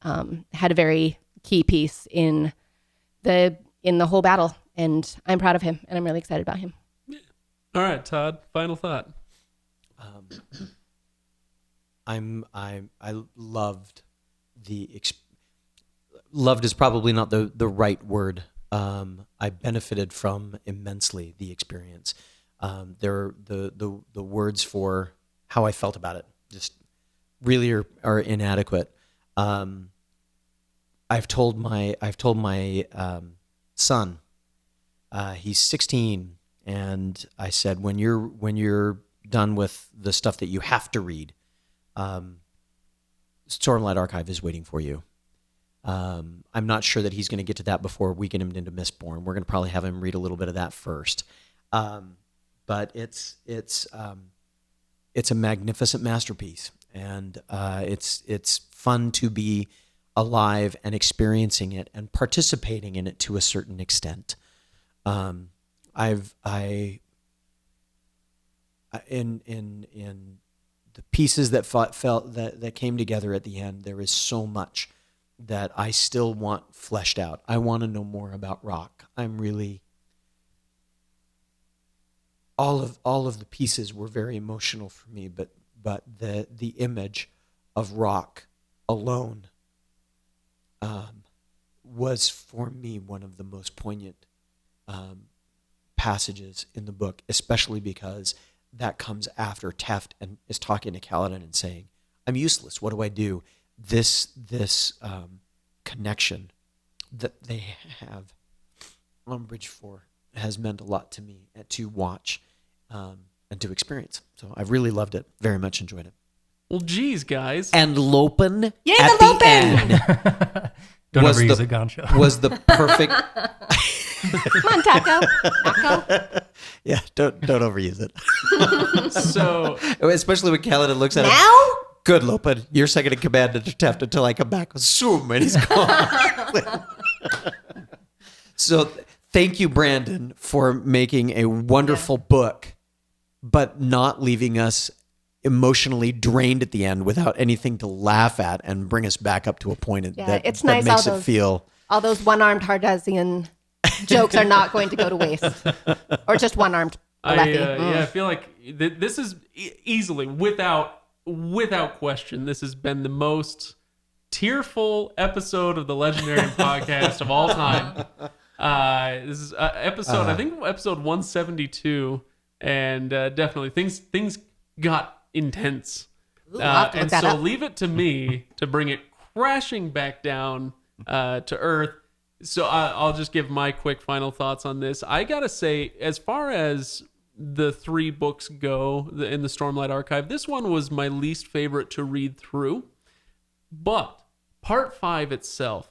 S2: had a very key piece in the whole battle. And I'm proud of him, and I'm really excited about him.
S1: All right, Todd, final thought.
S4: I loved loved is probably not the right word. I benefited from immensely the experience. There the words for how I felt about it just really are inadequate. I've told my son, he's 16, and I said, when you're done with the stuff that you have to read, Stormlight Archive is waiting for you. I'm not sure that he's going to get to that before we get him into Mistborn. We're going to probably have him read a little bit of that first. But it's a magnificent masterpiece, and it's fun to be alive and experiencing it and participating in it to a certain extent. In the pieces that felt that came together at the end, there is so much that I still want fleshed out. I want to know more about Rock. I'm really all of the pieces were very emotional for me, but the image of Rock alone was for me one of the most poignant passages in the book, especially because that comes after Tefft and is talking to Caledon and saying, "I'm useless. What do I do?" This connection that they have on Bridge 4 has meant a lot to me to watch and to experience. So I've really loved it. Very much enjoyed it.
S1: Well, geez, guys.
S4: And Lopen
S2: Yay,
S4: at
S2: the
S4: the
S2: Lopen!
S4: end
S3: Don't
S4: was
S3: overuse
S4: the-
S3: it, Goncho.
S4: was the perfect.
S2: Come on, Taco. Taco.
S4: Yeah, don't overuse it.
S1: So,
S4: Especially when Caledon looks at it.
S2: Now?
S4: Good, Lopen. You're second in command to Tefft until I come back. Zoom, and he's gone. So thank you, Brandon, for making a wonderful book, but not leaving us emotionally drained at the end without anything to laugh at and bring us back up to a point
S2: Yeah,
S4: that,
S2: it's
S4: that
S2: nice
S4: makes
S2: all
S4: it
S2: those-
S4: feel...
S2: All those one-armed Hardasian jokes are not going to go to waste. Or just one-armed Alethi.
S1: I feel like this is easily, without question, this has been the most tearful episode of the Legendarium podcast of all time. This is episode, I think episode 172, and definitely things got intense.
S2: Ooh, I'll have to look
S1: And
S2: that
S1: so
S2: up.
S1: leave it to me to bring it crashing back down to earth. So I'll just give my quick final thoughts on this. I gotta say, as far as the 3 books go in the Stormlight Archive, this one was my least favorite to read through. But part 5 itself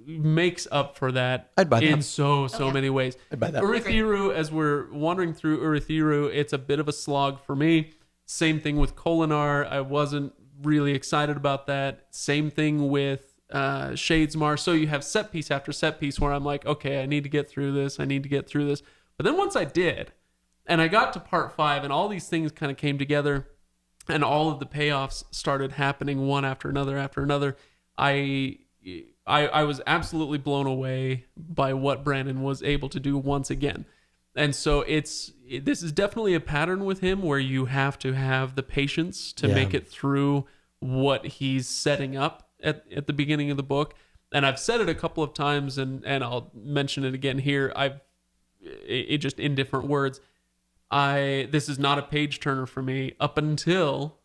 S1: makes up for that
S4: I'd buy that.
S1: in so many ways.
S4: I'd buy that.
S1: Urithiru, as we're wandering through Urithiru, it's a bit of a slog for me. Same thing with Kholinar. I wasn't really excited about that. Same thing with Shadesmar. So you have set piece after set piece where I'm like, okay, I need to get through this. But then once I did, and I got to part 5, and all these things kind of came together, and all of the payoffs started happening one after another. I was absolutely blown away by what Brandon was able to do once again. And so this is definitely a pattern with him where you have to have the patience to make it through what he's setting up at the beginning of the book. And I've said it a couple of times, and I'll mention it again here. It just in different words. This is not a page turner for me up until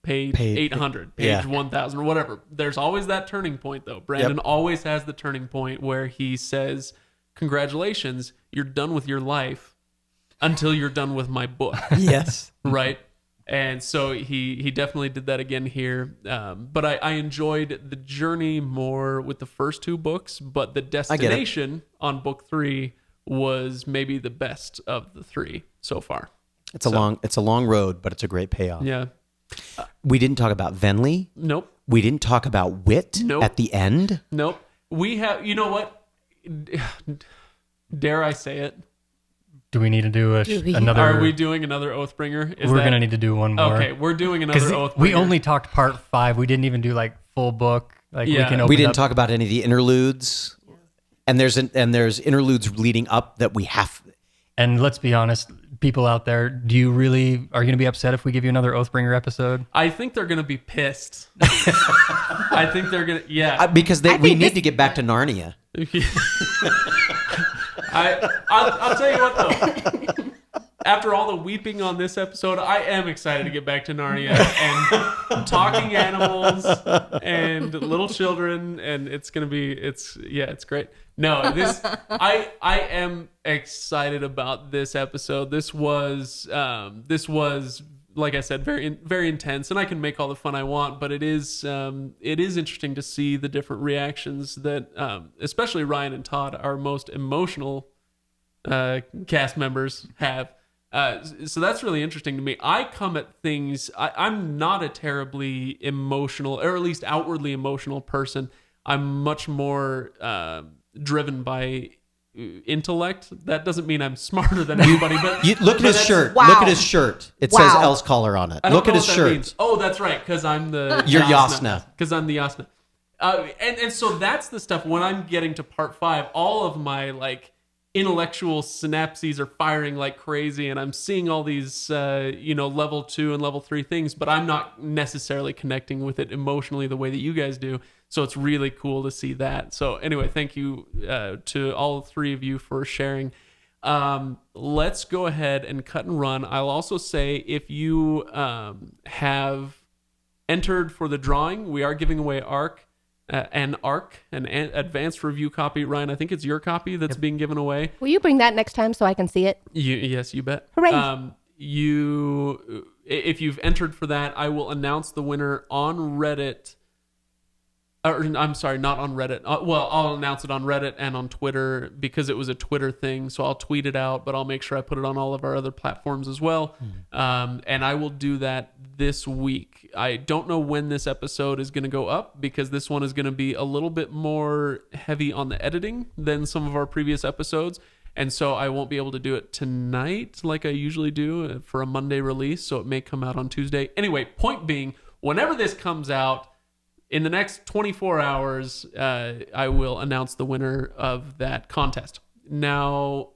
S1: page 800, page 1000 or whatever. There's always that turning point though. Brandon always has the turning point where he says, congratulations, you're done with your life until you're done with my book.
S4: Yes.
S1: Right? And so he definitely did that again here. But I enjoyed the journey more with the first 2 books, but the destination on book 3 was maybe the best of the 3 so far.
S4: It's a long road, but it's a great payoff.
S1: Yeah.
S4: We didn't talk about Venli.
S1: Nope.
S4: We didn't talk about Wit at the end.
S1: Nope. We have, you know what? Dare I say it?
S3: Do we need to do another?
S1: Are we doing another Oathbringer?
S3: We're going to need to do one more.
S1: Okay, we're doing another Oathbringer.
S3: We only talked part 5. We didn't even do like full book. Like we can open
S4: We didn't
S3: up.
S4: talk about any of the interludes. And there's interludes leading up that we have.
S3: And let's be honest, people out there, are you going to be upset if we give you another Oathbringer episode?
S1: I think they're going to be pissed. I think they're going to,
S4: Because we need to get back to Narnia.
S1: I'll tell you what though. After all the weeping on this episode, I am excited to get back to Narnia and talking animals and little children, and it's great. No, I am excited about this episode. This was like I said, very very intense, and I can make all the fun I want, but it is interesting to see the different reactions that especially Ryan and Todd, our most emotional cast members, have. So that's really interesting to me. I come at things, I'm not a terribly emotional, or at least outwardly emotional person. I'm much more driven by intellect. That doesn't mean I'm smarter than anybody, but
S4: Look at his shirt.
S2: Wow.
S4: Look at his shirt. It says Else Collar on it. Look at his shirt.
S1: Means. Oh, that's right, because I'm the
S4: You're Yasna.
S1: Because I'm the Yasna. And so that's the stuff when I'm getting to part 5, all of my like intellectual synapses are firing like crazy, and I'm seeing all these level 2 and level 3 things, but I'm not necessarily connecting with it emotionally the way that you guys do. So it's really cool to see that. So anyway, thank you to all 3 of you for sharing. Let's go ahead and cut and run. I'll also say, if you have entered for the drawing, we are giving away an advanced review copy. Ryan, I think it's your copy that's being given away.
S2: Will you bring that next time so I can see it?
S1: Yes, you bet.
S2: Hooray.
S1: If you've entered for that, I will announce the winner on Reddit. Or, I'm sorry, not on Reddit. I'll announce it on Reddit and on Twitter because it was a Twitter thing. So I'll tweet it out, but I'll make sure I put it on all of our other platforms as well. And I will do that this week. I don't know when this episode is going to go up because this one is going to be a little bit more heavy on the editing than some of our previous episodes. And so I won't be able to do it tonight like I usually do for a Monday release. So it may come out on Tuesday. Anyway, point being, whenever this comes out, in the next 24 hours, I will announce the winner of that contest. Now,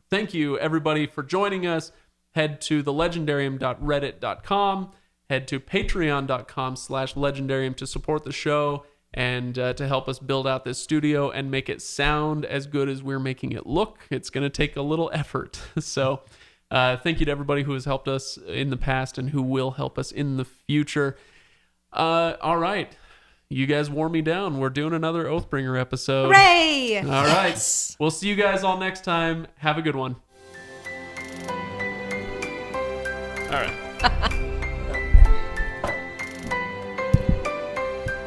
S1: thank you, everybody, for joining us. Head to thelegendarium.reddit.com. Head to patreon.com/legendarium to support the show and to help us build out this studio and make it sound as good as we're making it look. It's going to take a little effort. So thank you to everybody who has helped us in the past and who will help us in the future. All right. You guys wore me down. We're doing another Oathbringer episode.
S2: Hooray!
S1: All right. We'll see you guys all next time. Have a good one. All right.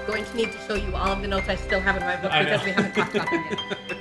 S2: Going going to need to show you all of the notes I still have in my book because we haven't talked about them yet.